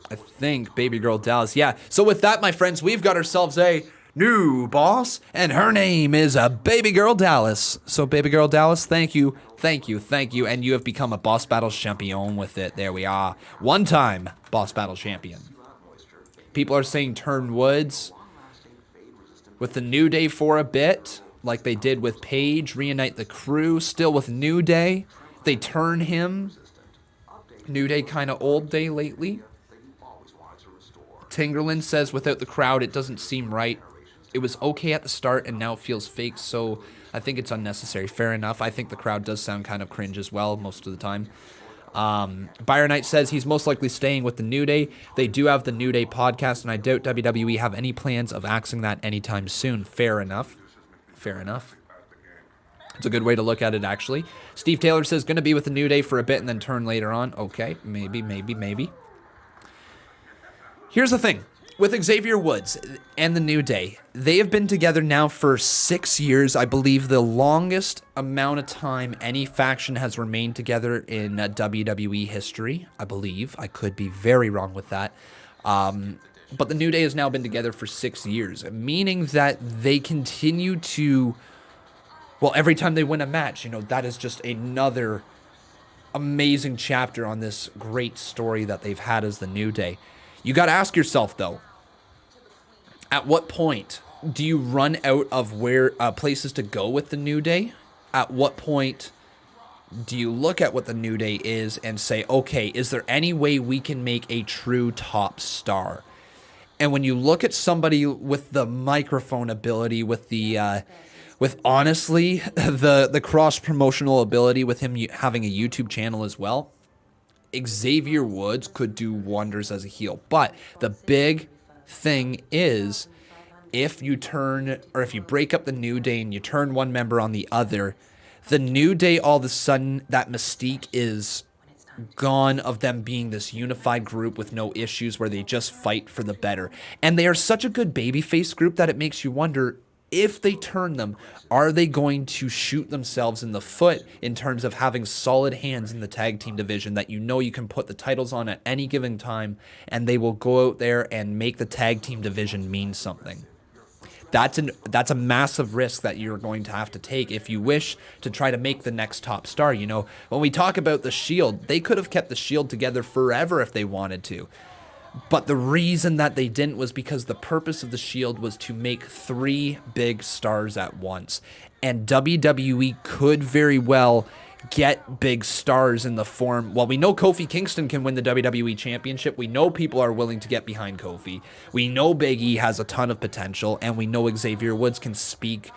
I think Baby Girl Dallas. Yeah, so with that, my friends, we've got ourselves a new boss, and her name is Baby Girl Dallas. So, Baby Girl Dallas, thank you, thank you, thank you, and you have become a Boss Battle champion with it. There we are. One-time Boss Battle champion. People are saying turn Woods with the New Day for a bit, like they did with Paige, reunite the crew, still with New Day. They turn him. New Day kind of old day lately. Tingerland says, without the crowd, it doesn't seem right. It was okay at the start and now feels fake, so I think it's unnecessary. Fair enough. I think the crowd does sound kind of cringe as well most of the time. Byron Knight says he's most likely staying with the New Day. They do have the New Day podcast, and I doubt WWE have any plans of axing that anytime soon. Fair enough. Fair enough. It's a good way to look at it, actually. Steve Taylor says, going to be with the New Day for a bit and then turn later on. Okay, maybe. Here's the thing. With Xavier Woods and the New Day, they have been together now for 6 years. I believe the longest amount of time any faction has remained together in WWE history. I believe. I could be very wrong with that. But the New Day has now been together for 6 years, meaning that they continue to, well, every time they win a match, that is just another amazing chapter on this great story that they've had as the New Day. You got to ask yourself, though, at what point do you run out of where places to go with the New Day? At what point do you look at what the New Day is and say, okay, is there any way we can make a true top star? And when you look at somebody with the microphone ability, with the with honestly the cross promotional ability, with him having a YouTube channel as well, Xavier Woods could do wonders as a heel. But the big thing is, if you break up the New Day and you turn one member on the other, the New Day, all of a sudden, that mystique is gone of them being this unified group with no issues where they just fight for the better. And they are such a good babyface group that it makes you wonder, if they turn them, are they going to shoot themselves in the foot in terms of having solid hands in the tag team division that you can put the titles on at any given time, and they will go out there and make the tag team division mean something? That's a massive risk that you're going to have to take if you wish to try to make the next top star. When we talk about the Shield, they could have kept the Shield together forever if they wanted to. But the reason that they didn't was because the purpose of the Shield was to make 3 big stars at once. And WWE could very well get big stars in the form. Well, we know Kofi Kingston can win the WWE Championship. We know people are willing to get behind Kofi. We know Big E has a ton of potential. And we know Xavier Woods can speak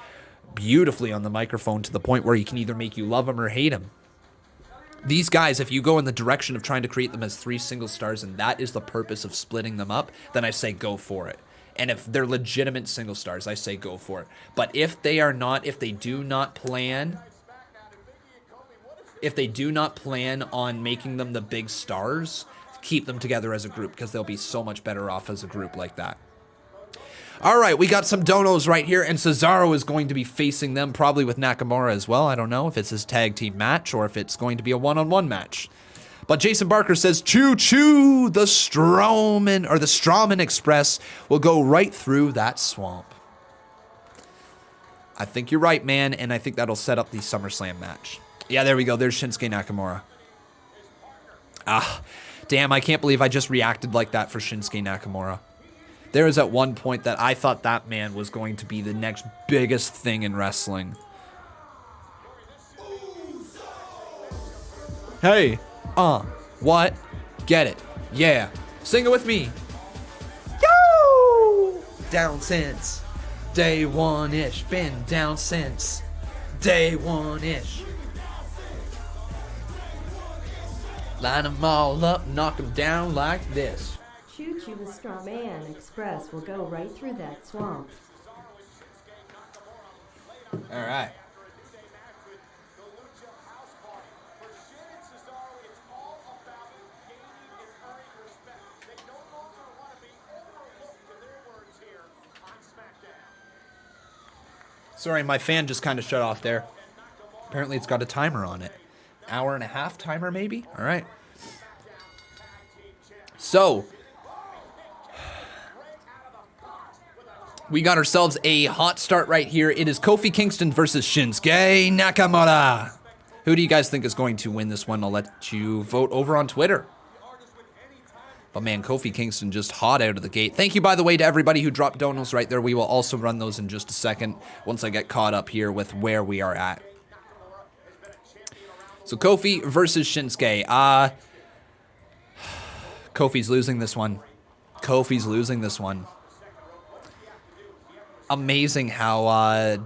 beautifully on the microphone to the point where he can either make you love him or hate him. These guys, if you go in the direction of trying to create them as 3 single stars, and that is the purpose of splitting them up, then I say go for it. And if they're legitimate single stars, I say go for it. But if they do not plan on making them the big stars, keep them together as a group, because they'll be so much better off as a group like that. All right, we got some donos right here, and Cesaro is going to be facing them, probably with Nakamura as well. I don't know if it's his tag team match or if it's going to be a one-on-one match. But Jason Barker says, choo-choo, the Strowman Express will go right through that swamp. I think you're right, man, and I think that'll set up the SummerSlam match. Yeah, there we go. There's Shinsuke Nakamura. Damn, I can't believe I just reacted like that for Shinsuke Nakamura. There was at one point that I thought that man was going to be the next biggest thing in wrestling. Hey, what? Get it. Yeah. Sing it with me. Yo! Down since day one-ish. Been down since day one-ish. Line them all up, knock them down like this. Choo Choo the Starman Express will go right through that swamp. All right. Sorry, my fan just kind of shut off there. Apparently it's got a timer on it. Hour and a half timer, maybe? All right. So, we got ourselves a hot start right here. It is Kofi Kingston versus Shinsuke Nakamura. Who do you guys think is going to win this one? I'll let you vote over on Twitter. But man, Kofi Kingston just hot out of the gate. Thank you, by the way, to everybody who dropped donos right there. We will also run those in just a second once I get caught up here with where we are at. So Kofi versus Shinsuke. Kofi's losing this one. Kofi's losing this one. Amazing how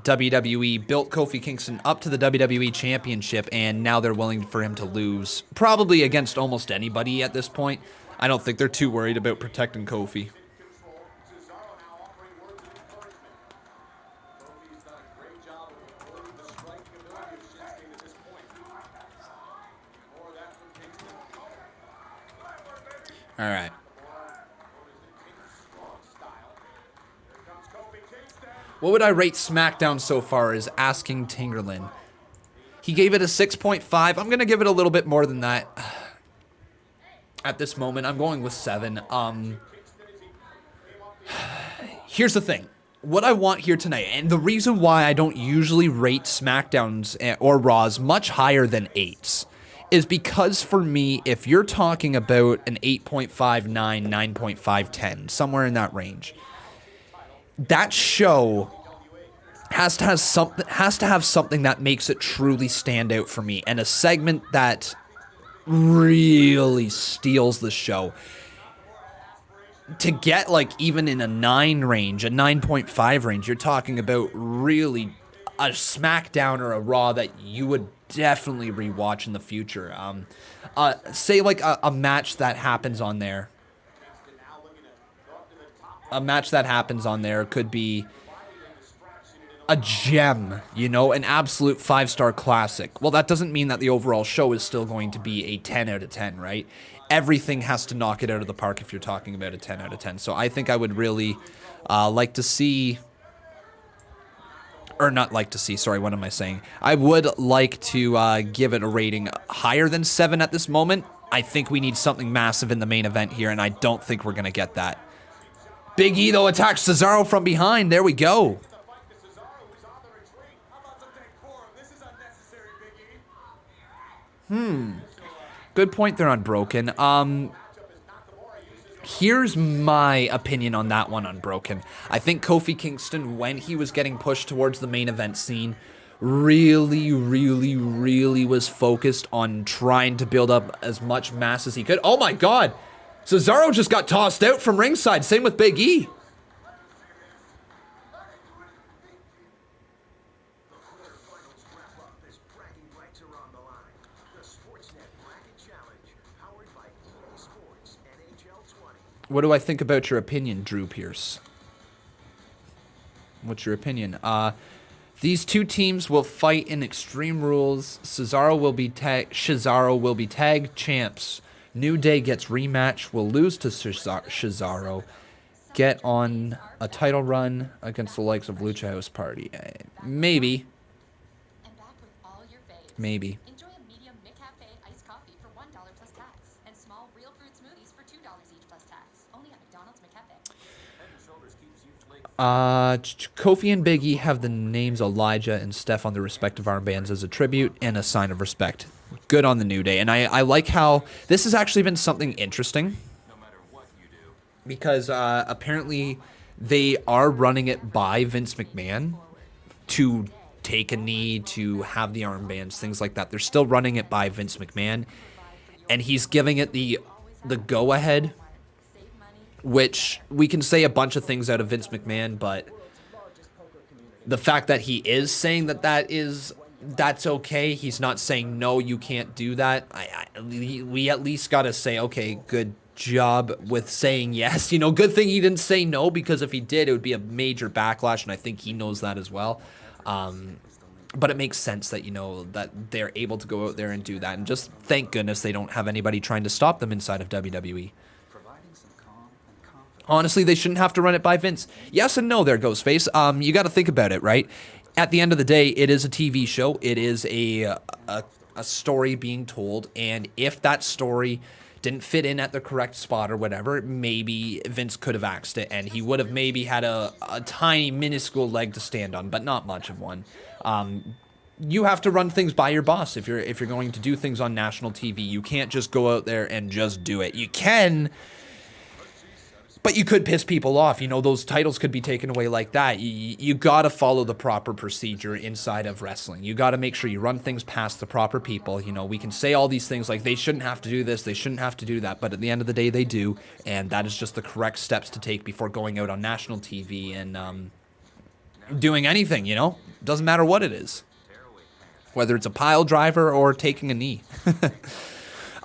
WWE built Kofi Kingston up to the WWE Championship, and now they're willing for him to lose. Probably against almost anybody at this point. I don't think they're too worried about protecting Kofi. All right. What would I rate SmackDown so far is asking Tingerlin. He gave it a 6.5. I'm going to give it a little bit more than that. At this moment, I'm going with 7. Here's the thing. What I want here tonight, and the reason why I don't usually rate SmackDowns or Raws much higher than 8s, is because for me, if you're talking about an 8.59, 9.5, 10, somewhere in that range, that show has to have something that makes it truly stand out for me, and a segment that really steals the show. To get like even in a 9 range, a 9.5 range, you're talking about really a SmackDown or a Raw that you would definitely rewatch in the future. Say like a match that happens on there. A match that happens on there could be a gem, you know, an absolute 5-star classic. Well, that doesn't mean that the overall show is still going to be a 10 out of 10, right? Everything has to knock it out of the park if you're talking about a 10 out of 10. So I think I would really like to see, or not like to see, sorry, what am I saying? I would like to give it a rating higher than 7 at this moment. I think we need something massive in the main event here, and I don't think we're going to get that. Big E, though, attacks Cesaro from behind. There we go. Good point there on Broken. Here's my opinion on that one on Broken. I think Kofi Kingston, when he was getting pushed towards the main event scene, really was focused on trying to build up as much mass as he could. Oh my God! Cesaro just got tossed out from ringside. Same with Big E. What do I think about your opinion, Drew Pierce? What's your opinion? These two teams will fight in Extreme Rules. Cesaro will be tag champs. New Day gets rematch. Will lose to Cesaro. Get on a title run against the likes of Lucha House Party. Maybe. Maybe. Kofi and Big E have the names Elijah and Steph on their respective armbands as a tribute and a sign of respect. Good on the New Day. And I like how this has actually been something interesting. Because apparently they are running it by Vince McMahon to take a knee, to have the armbands, things like that. They're still running it by Vince McMahon. And he's giving it the go-ahead, which we can say a bunch of things out of Vince McMahon, but the fact that he is saying that is that's okay. He's not saying, no, you can't do that. We at least got to say, okay, good job with saying yes. You know, good thing he didn't say no, because if he did, it would be a major backlash, and I think he knows that as well. But it makes sense that, you know, that they're able to go out there and do that. And just thank goodness they don't have anybody trying to stop them inside of WWE. Honestly, they shouldn't have to run it by Vince. Yes and no there, Ghostface. You got to think about it, right? At the end of the day, it is a TV show. It is a story being told. And if that story didn't fit in at the correct spot or whatever, maybe Vince could have axed it, and he would have maybe had a tiny, minuscule leg to stand on, but not much of one. You have to run things by your boss if you're going to do things on national TV. You can't just go out there and just do it. You can, but you could piss people off. You know, those titles could be taken away like that. You got to follow the proper procedure inside of wrestling. You got to make sure you run things past the proper people. You know, we can say all these things like they shouldn't have to do this, they shouldn't have to do that, but at the end of the day, they do, and that is just the correct steps to take before going out on national TV and doing anything, you know? Doesn't matter what it is. Whether it's a pile driver or taking a knee.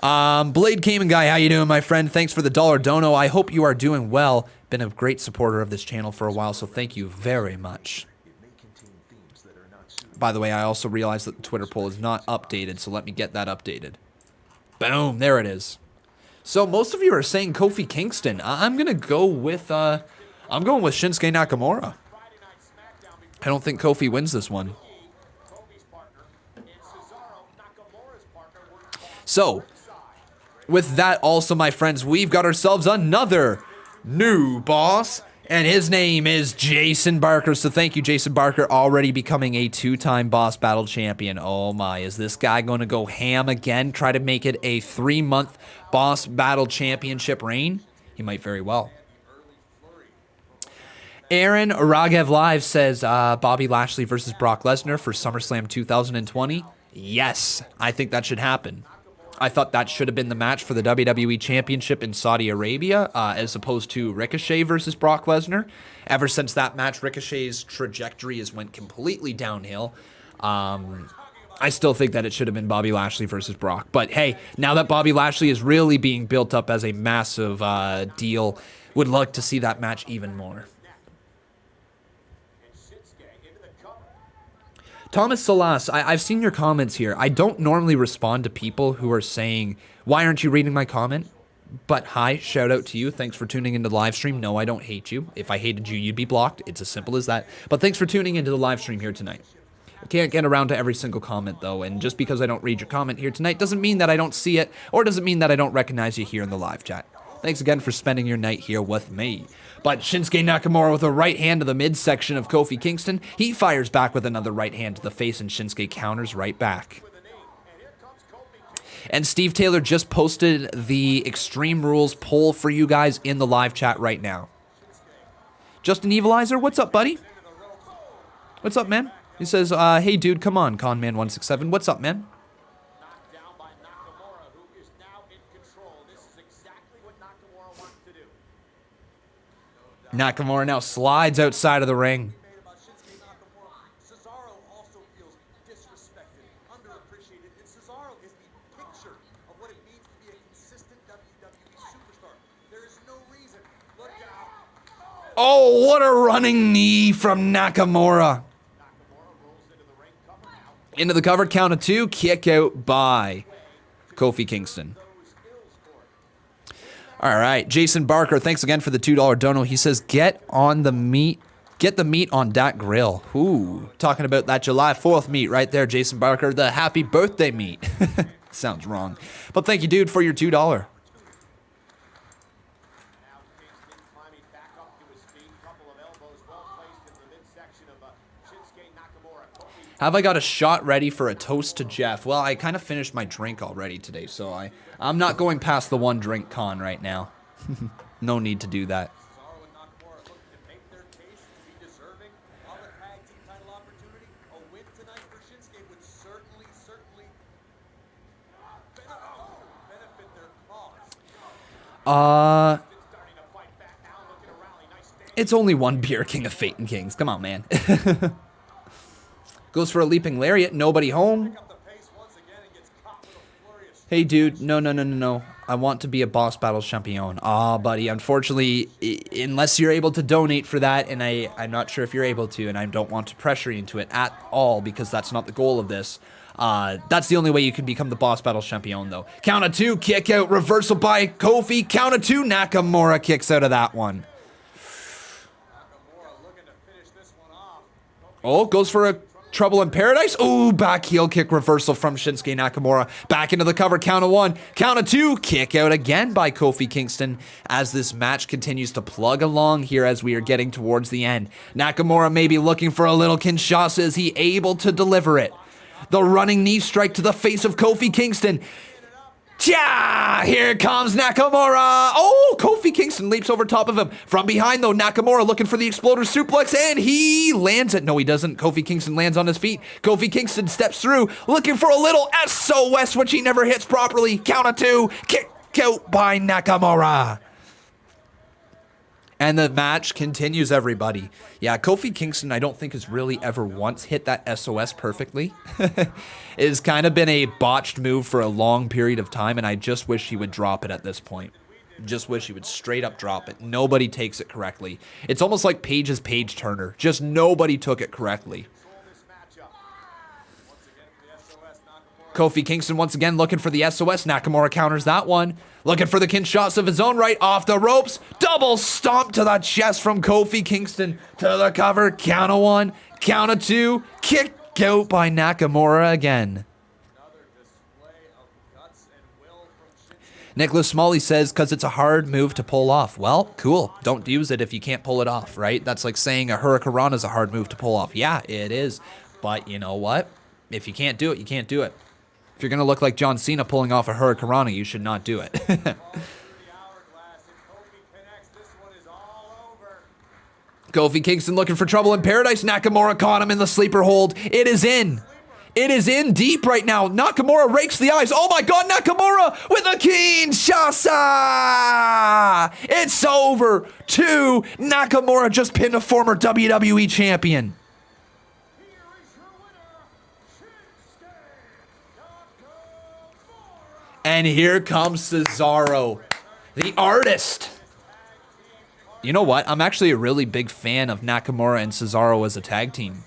Blade Cayman Guy, how you doing, my friend? Thanks for the $1 dono. I hope you are doing well. Been a great supporter of this channel for a while, so thank you very much. By the way, I also realized that the Twitter poll is not updated, so let me get that updated. Boom, there it is. So most of you are saying Kofi Kingston. I'm gonna go with I'm going with Shinsuke Nakamura. I don't think Kofi wins this one. So, with that also, my friends, we've got ourselves another new boss, and his name is Jason Barker. So thank you, Jason Barker, already becoming a 2-time Boss Battle champion. Oh my, is this guy going to go ham again, try to make it a 3-month Boss Battle championship reign? He might very well. Aaron Ragev Live says Bobby Lashley versus Brock Lesnar for SummerSlam 2020. Yes, I think that should happen. I thought that should have been the match for the WWE Championship in Saudi Arabia, as opposed to Ricochet versus Brock Lesnar. Ever since that match, Ricochet's trajectory has went completely downhill. I still think that it should have been Bobby Lashley versus Brock. But hey, now that Bobby Lashley is really being built up as a massive deal, would like to see that match even more. Thomas Salas, I've seen your comments here. I don't normally respond to people who are saying, why aren't you reading my comment? But hi, shout out to you. Thanks for tuning into the live stream. No, I don't hate you. If I hated you, you'd be blocked. It's as simple as that. But thanks for tuning into the live stream here tonight. I can't get around to every single comment, though. And just because I don't read your comment here tonight doesn't mean that I don't see it, or doesn't mean that I don't recognize you here in the live chat. Thanks again for spending your night here with me. But Shinsuke Nakamura with a right hand to the midsection of Kofi Kingston. He fires back with another right hand to the face, and Shinsuke counters right back. And Steve Taylor just posted the Extreme Rules poll for you guys in the live chat right now. Justin Evilizer, what's up, buddy? What's up, man? He says, hey, dude, come on, Conman167. What's up, man? Nakamura now slides outside of the ring. Cesaro also feels disrespected, underappreciated, and Cesaro is the picture of what it means to be a consistent WWE superstar. There is no reason. Look out. Oh, what a running knee from Nakamura. Into the cover, count of 2, kick out by Kofi Kingston. All right, Jason Barker, thanks again for the $2 dono. He says, get the meat on that grill. Ooh, talking about that July 4th meat right there, Jason Barker, the happy birthday meat. Sounds wrong. But thank you, dude, for your $2. Have I got a shot ready for a toast to Jeff? Well, I kind of finished my drink already today, so I'm not going past the 1 drink con right now. No need to do that. It's only one beer, King of Fate and Kings. Come on, man. Goes for a leaping lariat. Nobody home. Hey, dude. No. I want to be a Boss Battles champion. Ah, buddy. Unfortunately, unless you're able to donate for that, and I'm not sure if you're able to, and I don't want to pressure you into it at all because that's not the goal of this. That's the only way you can become the Boss Battles champion, though. Count of 2, kick out, reversal by Kofi. Count of 2, Nakamura kicks out of that one. Oh, goes for a Trouble in Paradise. Ooh, back heel kick reversal from Shinsuke Nakamura. Back into the cover. Count of 1. Count of 2. Kick out again by Kofi Kingston as this match continues to plug along here as we are getting towards the end. Nakamura may be looking for a little Kinshasa. Is he able to deliver it? The running knee strike to the face of Kofi Kingston. Yeah, here comes Nakamura. Oh, Kofi Kingston leaps over top of him. From behind, though, Nakamura looking for the exploder suplex, and he lands it. No, he doesn't. Kofi Kingston lands on his feet. Kofi Kingston steps through, looking for a little SOS, which he never hits properly. Count of 2. Kick out by Nakamura. And the match continues, everybody. Yeah, Kofi Kingston, I don't think has really ever once hit that SOS perfectly. It's kind of been a botched move for a long period of time, and I just wish he would drop it at this point. Just wish he would straight up drop it. Nobody takes it correctly. It's almost like Paige's page turner. Just nobody took it correctly. Kofi Kingston once again looking for the SOS. Nakamura counters that one. Looking for the Kinshasa of his own right. Off the ropes. Double stomp to the chest from Kofi Kingston. To the cover. Count of 1. Count of 2. Kick out by Nakamura again. Nicholas Smalley says, because it's a hard move to pull off. Well, cool. Don't use it if you can't pull it off, right? That's like saying a Hurricanrana is a hard move to pull off. Yeah, it is. But you know what? If you can't do it, you can't do it. If you're going to look like John Cena pulling off a Hurricanrana, you should not do it. Kofi Kingston looking for trouble in paradise. Nakamura caught him in the sleeper hold. It is in. It is in deep right now. Nakamura rakes the eyes. Oh my God, Nakamura with a Kinshasa. It's over. 2. Nakamura just pinned a former WWE champion. And here comes Cesaro, the artist. You know what? I'm actually a really big fan of Nakamura and Cesaro as a tag team.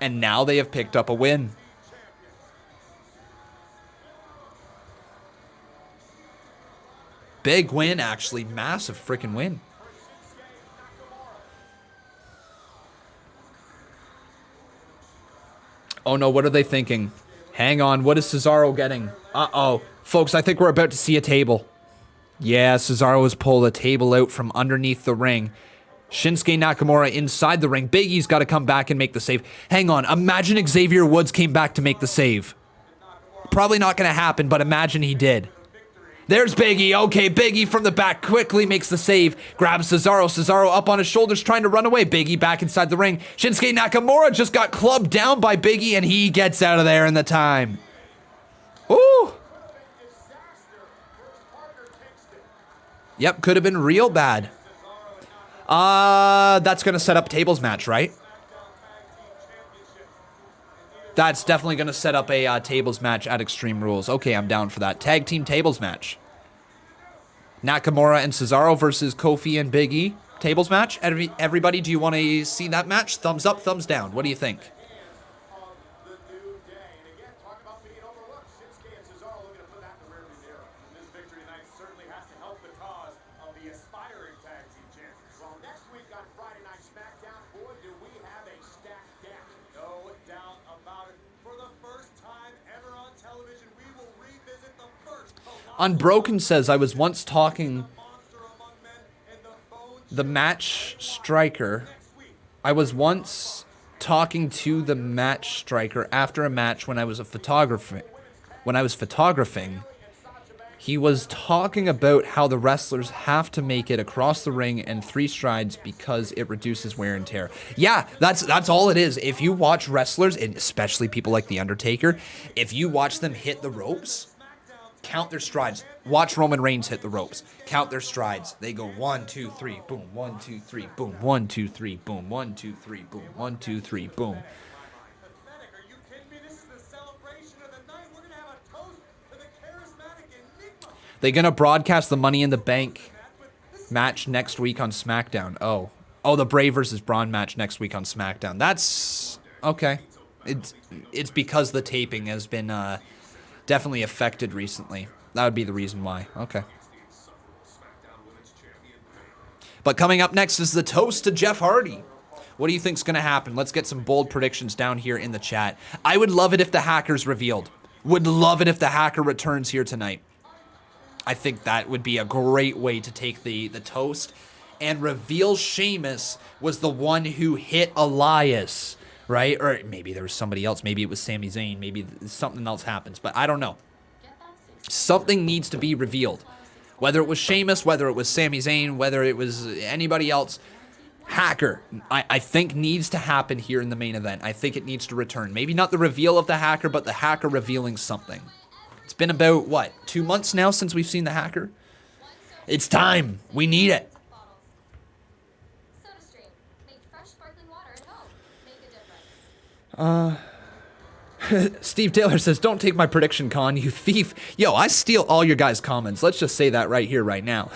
And now they have picked up a win. Big win, actually. Massive freaking win. Oh no, what are they thinking? Hang on, what is Cesaro getting? Uh-oh. Folks, I think we're about to see a table. Yeah, Cesaro has pulled a table out from underneath the ring. Shinsuke Nakamura inside the ring. Big E's got to come back and make the save. Hang on, imagine Xavier Woods came back to make the save. Probably not going to happen, but imagine he did. There's Big E. Okay, Big E from the back quickly makes the save. Grabs Cesaro. Cesaro up on his shoulders trying to run away. Big E back inside the ring. Shinsuke Nakamura just got clubbed down by Big E and he gets out of there in the time. Ooh. Yep, could have been real bad. That's going to set up tables match, right? That's definitely going to set up a tables match at Extreme Rules. Okay, I'm down for that. Tag team tables match. Nakamura and Cesaro versus Kofi and Big E. Tables match. Everybody, do you want to see that match? Thumbs up, thumbs down. What do you think? Unbroken says, I was once talking the match striker. I was once talking to the match striker after a match when I was photographing. He was talking about how the wrestlers have to make it across the ring in 3 strides because it reduces wear and tear. Yeah, that's all it is. If you watch wrestlers, and especially people like The Undertaker, if you watch them hit the ropes, Count their strides. Watch Roman Reigns hit the ropes. Count their strides. They go 1, 2, 3, boom. 1, 2, 3, boom. 1, 2, 3, boom. 1, 2, 3, boom. 1, 2, 3, boom. They're gonna broadcast the Money in the Bank match next week on SmackDown. Oh, the Bray versus Braun match next week on SmackDown. That's okay. It's because the taping has been definitely affected recently. That would be the reason why. Okay. But coming up next is the toast to Jeff Hardy. What do you think's gonna happen? Let's get some bold predictions down here in the chat. I would love it if the Hacker's revealed. Would love it if the Hacker returns here tonight. I think that would be a great way to take the toast and reveal Sheamus was the one who hit Elias, right? Or maybe there was somebody else. Maybe it was Sami Zayn. Maybe something else happens, but I don't know. Something needs to be revealed. Whether it was Sheamus, whether it was Sami Zayn, whether it was anybody else, Hacker, I think needs to happen here in the main event. I think it needs to return. Maybe not the reveal of the Hacker, but the Hacker revealing something. It's been about, what, 2 months now since we've seen the Hacker? It's time. We need it. Steve Taylor says, don't take my prediction, Con, you thief. Yo, I steal all your guys' comments. Let's just say that right here, right now.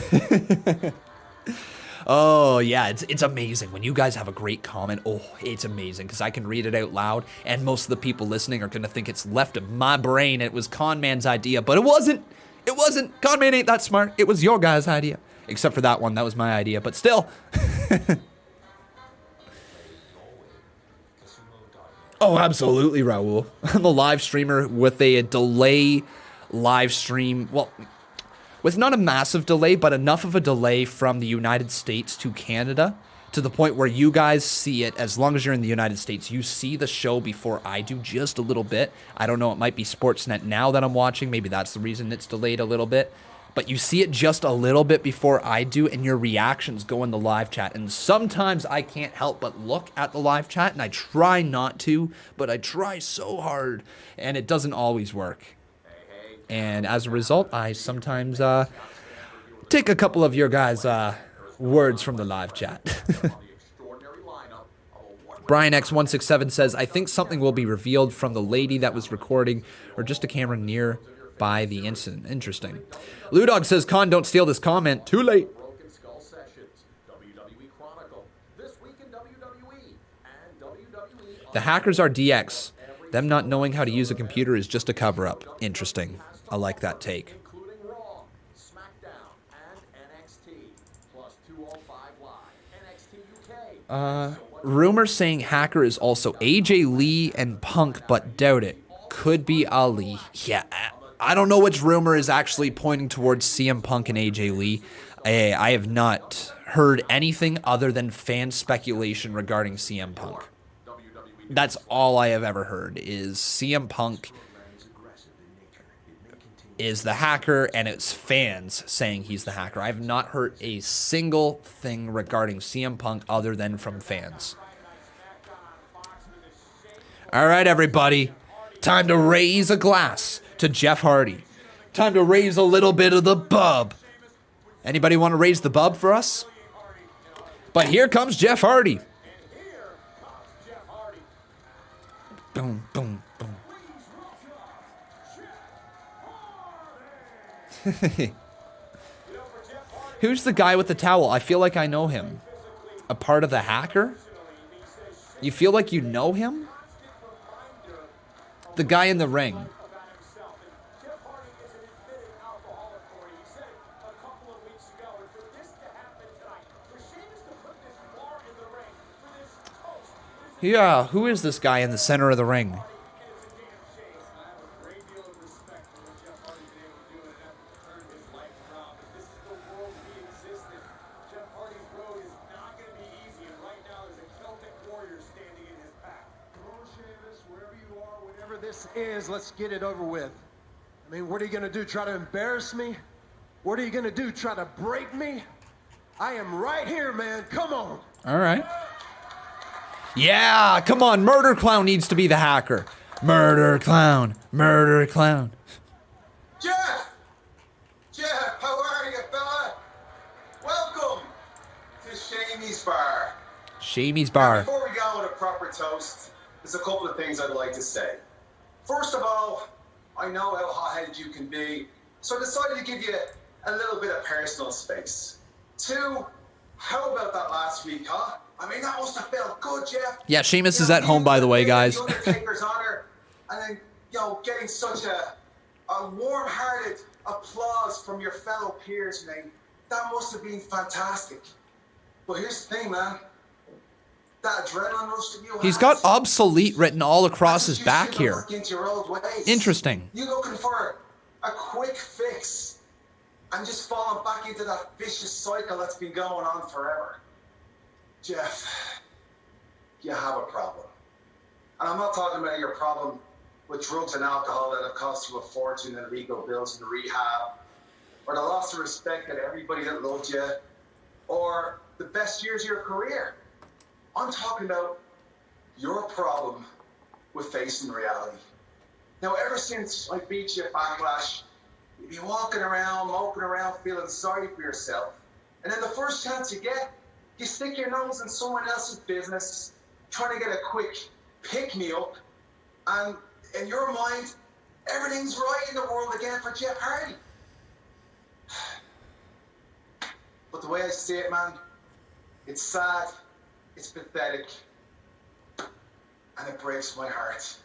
Oh, yeah, it's amazing. When you guys have a great comment, oh, it's amazing because I can read it out loud, and most of the people listening are going to think it's left of my brain. It was Conman's idea, but it wasn't. It wasn't. Conman ain't that smart. It was your guys' idea. Except for that one. That was my idea, but still. Oh, absolutely, Raul. I'm a live streamer with a delay live stream. Well, with not a massive delay, but enough of a delay from the United States to Canada to the point where you guys see it. As long as you're in the United States, you see the show before I do just a little bit. I don't know, it might be Sportsnet now that I'm watching. Maybe that's the reason it's delayed a little bit. But you see it just a little bit before I do, and your reactions go in the live chat. And sometimes I can't help but look at the live chat, and I try not to, but I try so hard, and it doesn't always work. And as a result, I sometimes take a couple of your guys' words from the live chat. Brian X167 says, I think something will be revealed from the lady that was recording or just a camera near by the incident. Interesting. Ludog says, Con, don't steal this comment. Too late. The hackers are DX. Them not knowing how to use a computer is just a cover-up. Interesting. I like that take. Rumors saying Hacker is also AJ Lee and Punk, but doubt it. Could be Ali. Yeah, I don't know which rumor is actually pointing towards CM Punk and AJ Lee. I have not heard anything other than fan speculation regarding CM Punk. That's all I have ever heard is CM Punk is the Hacker, and it's fans saying he's the Hacker. I have not heard a single thing regarding CM Punk other than from fans. All right, everybody. Time to raise a glass to Jeff Hardy. Time to raise a little bit of the bub. Anybody want to raise the bub for us? But here comes Jeff Hardy. Boom, boom, boom. Who's the guy with the towel? I feel like I know him. A part of the Hacker? You feel like you know him? The guy in the ring. Yeah, who is this guy in the center of the ring? Let's get it over with. I mean, what are you gonna do? Try to embarrass me? What are you gonna do? Try to break me? I am right here, man. Come on. All right. Yeah, come on. Murder Clown needs to be the Hacker. Murder Clown. Murder Clown. Jeff! Shamey's bar. Before we go with a proper toast, there's a couple of things I'd like to say. First of all, I know how hot-headed you can be, so I decided to give you a little bit of personal space. 2, how about that last week, huh? I mean, that must have felt good, Jeff. Yeah, Sheamus is at home, by the way, guys. The Undertaker's honor, and then, getting such a warm-hearted applause from your fellow peers, mate. That must have been fantastic. But here's the thing, man. That adrenaline rush that you He's had, got obsolete written all across his you back shouldn't here. look into your old ways. Interesting. You looking for a quick fix and just falling back into that vicious cycle that's been going on forever. Jeff, you have a problem. And I'm not talking about your problem with drugs and alcohol that have cost you a fortune and legal bills and rehab, or the loss of respect that everybody that loved you, or the best years of your career. I'm talking about your problem with facing reality. Now, ever since I beat you at Backlash, you've been walking around, moping around, feeling sorry for yourself. And then the first chance you get, you stick your nose in someone else's business, trying to get a quick pick-me-up, and in your mind, everything's right in the world again for Jeff Hardy. But the way I see it, man, it's sad, it's pathetic, and it breaks my heart.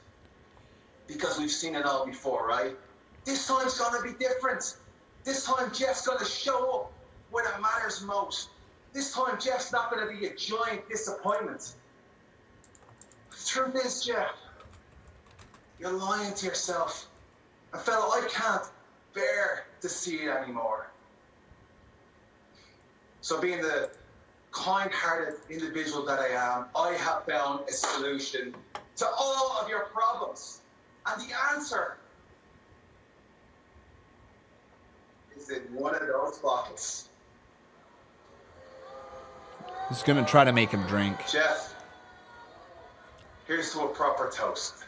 Because we've seen it all before, right? This time's gonna be different. This time Jeff's gonna show up when it matters most. This time Jeff's not gonna be a giant disappointment. The truth is, Jeff, you're lying to yourself. And fella, I can't bear to see it anymore. So being the kind-hearted individual that I am, I have found a solution to all of your problems. And the answer is in one of those bottles. He's gonna try to make him drink. Jeff, here's to a proper toast.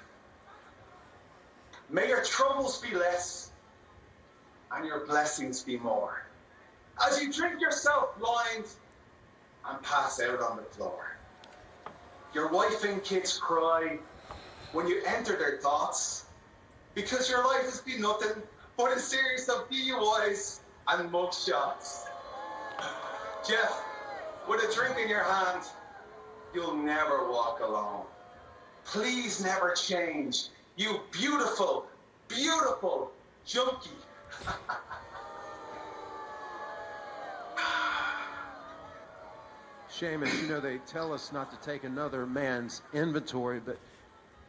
May your troubles be less and your blessings be more. As you drink yourself blind and pass out on the floor. Your wife and kids cry when you enter their thoughts, because your life has been nothing but a series of DUIs and mugshots. Jeff, with a drink in your hand, you'll never walk alone. Please never change, you beautiful, beautiful junkie. Sheamus, you know, they tell us not to take another man's inventory, but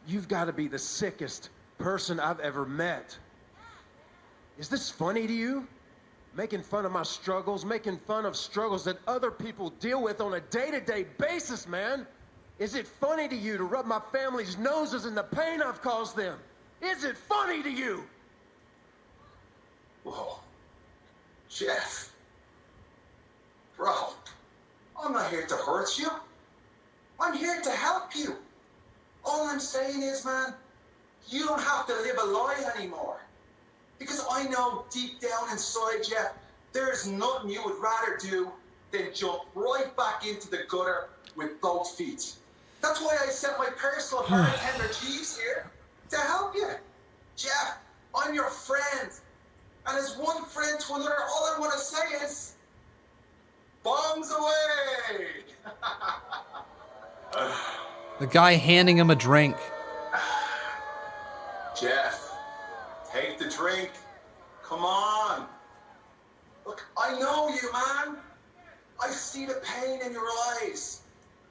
you've got to be the sickest person I've ever met. Is this funny to you? Making fun of my struggles, making fun of struggles that other people deal with on a day-to-day basis, man. Is it funny to you to rub my family's noses in the pain I've caused them? Is it funny to you? Whoa. Jeff. Bro, I'm not here to hurt you. I'm here to help you. All I'm saying is, man, you don't have to live a lie anymore. Because I know deep down inside, Jeff, there's nothing you would rather do than jump right back into the gutter with both feet. That's why I sent my personal bartender Jeeves here to help you. Jeff, I'm your friend. And as one friend to another, all I want to say is, bombs away! The guy handing him a drink. Jeff, take the drink. Come on. Look, I know you, man. I see the pain in your eyes.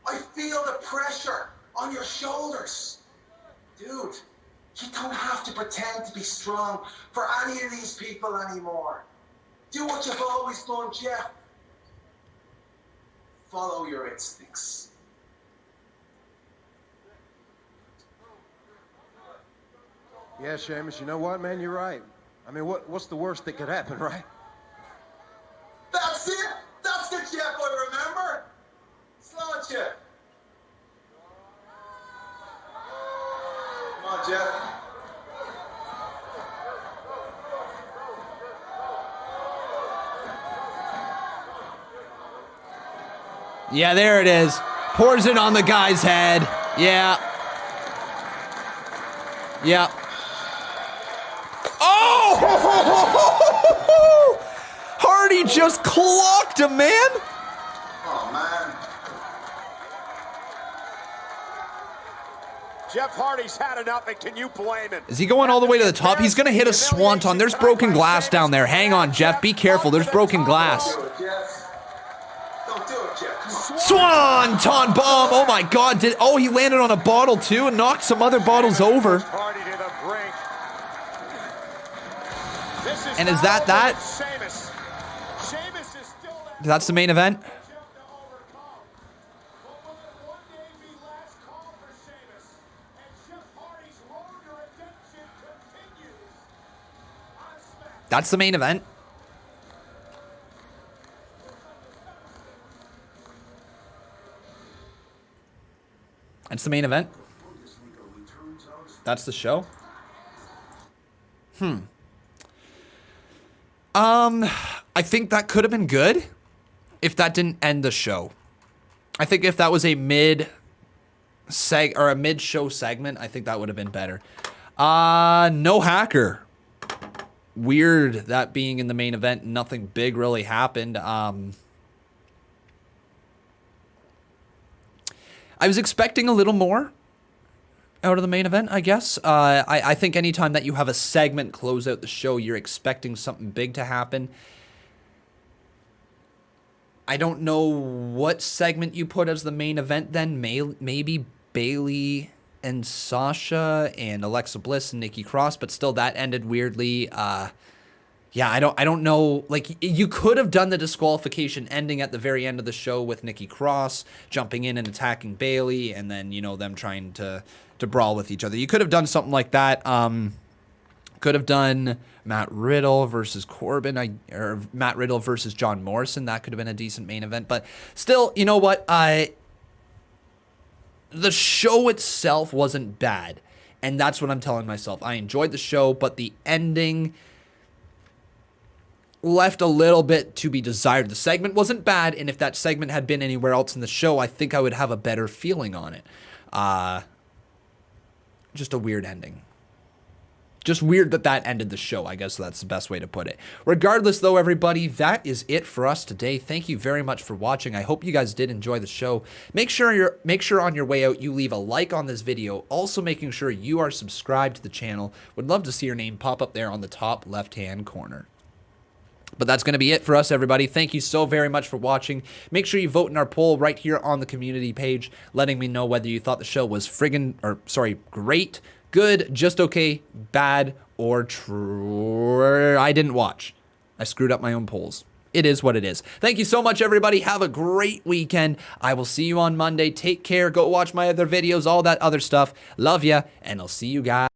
I feel the pressure on your shoulders. Dude, you don't have to pretend to be strong for any of these people anymore. Do what you've always done, Jeff. Follow your instincts. Yeah, Sheamus, you know what, man? You're right. I mean, what's the worst that could happen, right? That's it. That's the Jeff I remember. Slow it, Jeff. Come on, Jeff. Yeah, there it is. Pours it on the guy's head. Yeah. Yeah. Oh! Hardy just clocked him, man. Oh, man. Jeff Hardy's had enough, and can you blame him? Is he going all the way to the top? He's going to hit a swanton. There's broken glass down there. Hang on, Jeff. Be careful. There's broken glass. Don't do it, Jeff. Swanton bomb. Oh, my God. He landed on a bottle, too, and knocked some other bottles over. Hardy to the brink. And is that? That's the main event? That's the main event. That's the main event. That's the show. I think that could have been good if that didn't end the show. I think if that was a mid-show segment, I think that would have been better. No hacker. Weird that being in the main event, nothing big really happened. I was expecting a little more out of the main event, I guess. I think anytime that you have a segment close out the show, you're expecting something big to happen. I don't know what segment you put as the main event then. Maybe Bayley and Sasha and Alexa Bliss and Nikki Cross, but still that ended weirdly. Yeah, I don't know. Like, you could have done the disqualification ending at the very end of the show with Nikki Cross jumping in and attacking Bayley, and then, them trying to brawl with each other. You could have done something like that. Could have done Matt Riddle versus Corbin, or Matt Riddle versus John Morrison. That could have been a decent main event. But still, you know what? The show itself wasn't bad. And that's what I'm telling myself. I enjoyed the show, but the ending left a little bit to be desired. The segment wasn't bad, and if that segment had been anywhere else in the show, I think I would have a better feeling on it. Just a weird ending. Just weird that ended the show. I guess that's the best way to put it. Regardless, though, everybody, that is it for us today. Thank you very much for watching. I hope you guys did enjoy the show. Make sure on your way out you leave a like on this video. Also, making sure you are subscribed to the channel. Would love to see your name pop up there on the top left-hand corner. But that's going to be it for us, everybody. Thank you so very much for watching. Make sure you vote in our poll right here on the community page, letting me know whether you thought the show was great, good, just okay, bad, or true. I didn't watch. I screwed up my own polls. It is what it is. Thank you so much, everybody. Have a great weekend. I will see you on Monday. Take care. Go watch my other videos, all that other stuff. Love ya, and I'll see you guys.